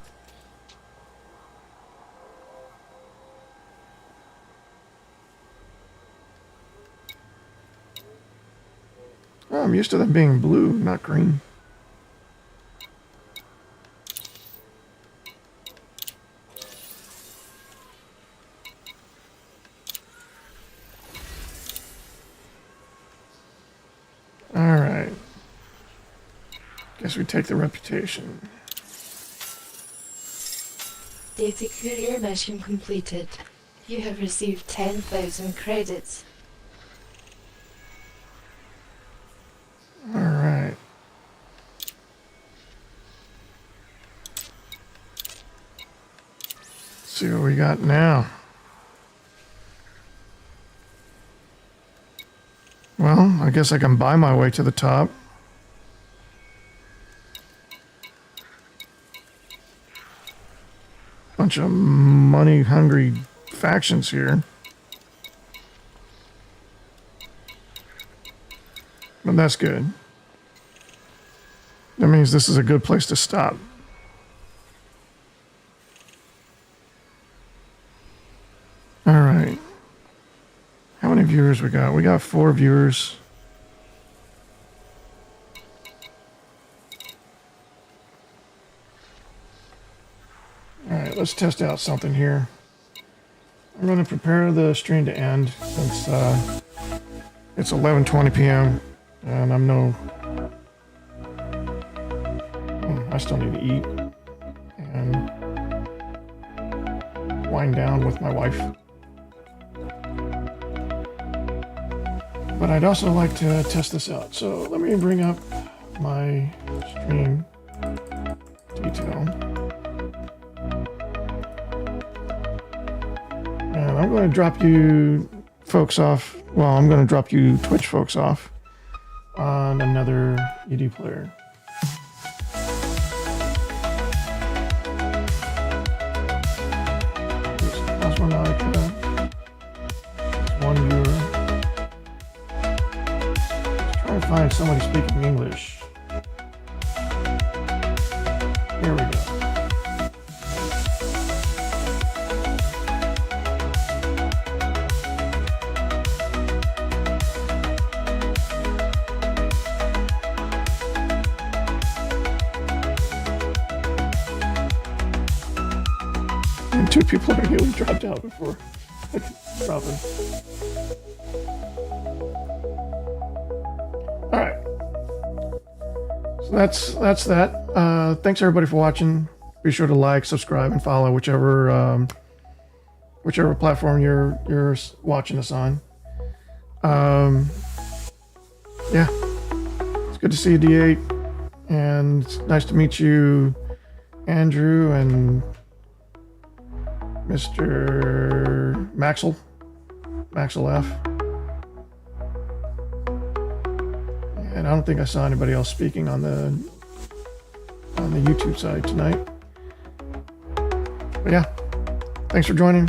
[SPEAKER 1] Oh, I'm used to them being blue, not green. All right. Guess we take the reputation.
[SPEAKER 3] Data courier mission completed. You have received 10,000 credits.
[SPEAKER 1] All right. Let's see what we got now. Well, I guess I can buy my way to the top. Bunch of money-hungry factions here. But that's good. That means this is a good place to stop. All right. How many viewers we got? We got 4 viewers. All right, let's test out something here. I'm going to prepare the stream to end since it's 11:20 p.m. and I'm I still need to eat and wind down with my wife. But I'd also like to test this out. So let me bring up my stream detail. And I'm going to drop you folks off. Well, I'm going to drop you Twitch folks off on another EDDI player. Last one out. One viewer. Trying to find somebody speaking English. Here we go. And 2 people are nearly dropped out before I could drop in. Alright. So that's that. Thanks everybody for watching. Be sure to like, subscribe, and follow whichever platform you're watching us on. Yeah. It's good to see you, D8. And it's nice to meet you, Andrew and Mr. Maxwell F. And I don't think I saw anybody else speaking on the YouTube side tonight. But yeah, thanks for joining.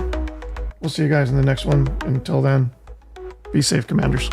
[SPEAKER 1] We'll see you guys in the next one. Until then, be safe, Commanders.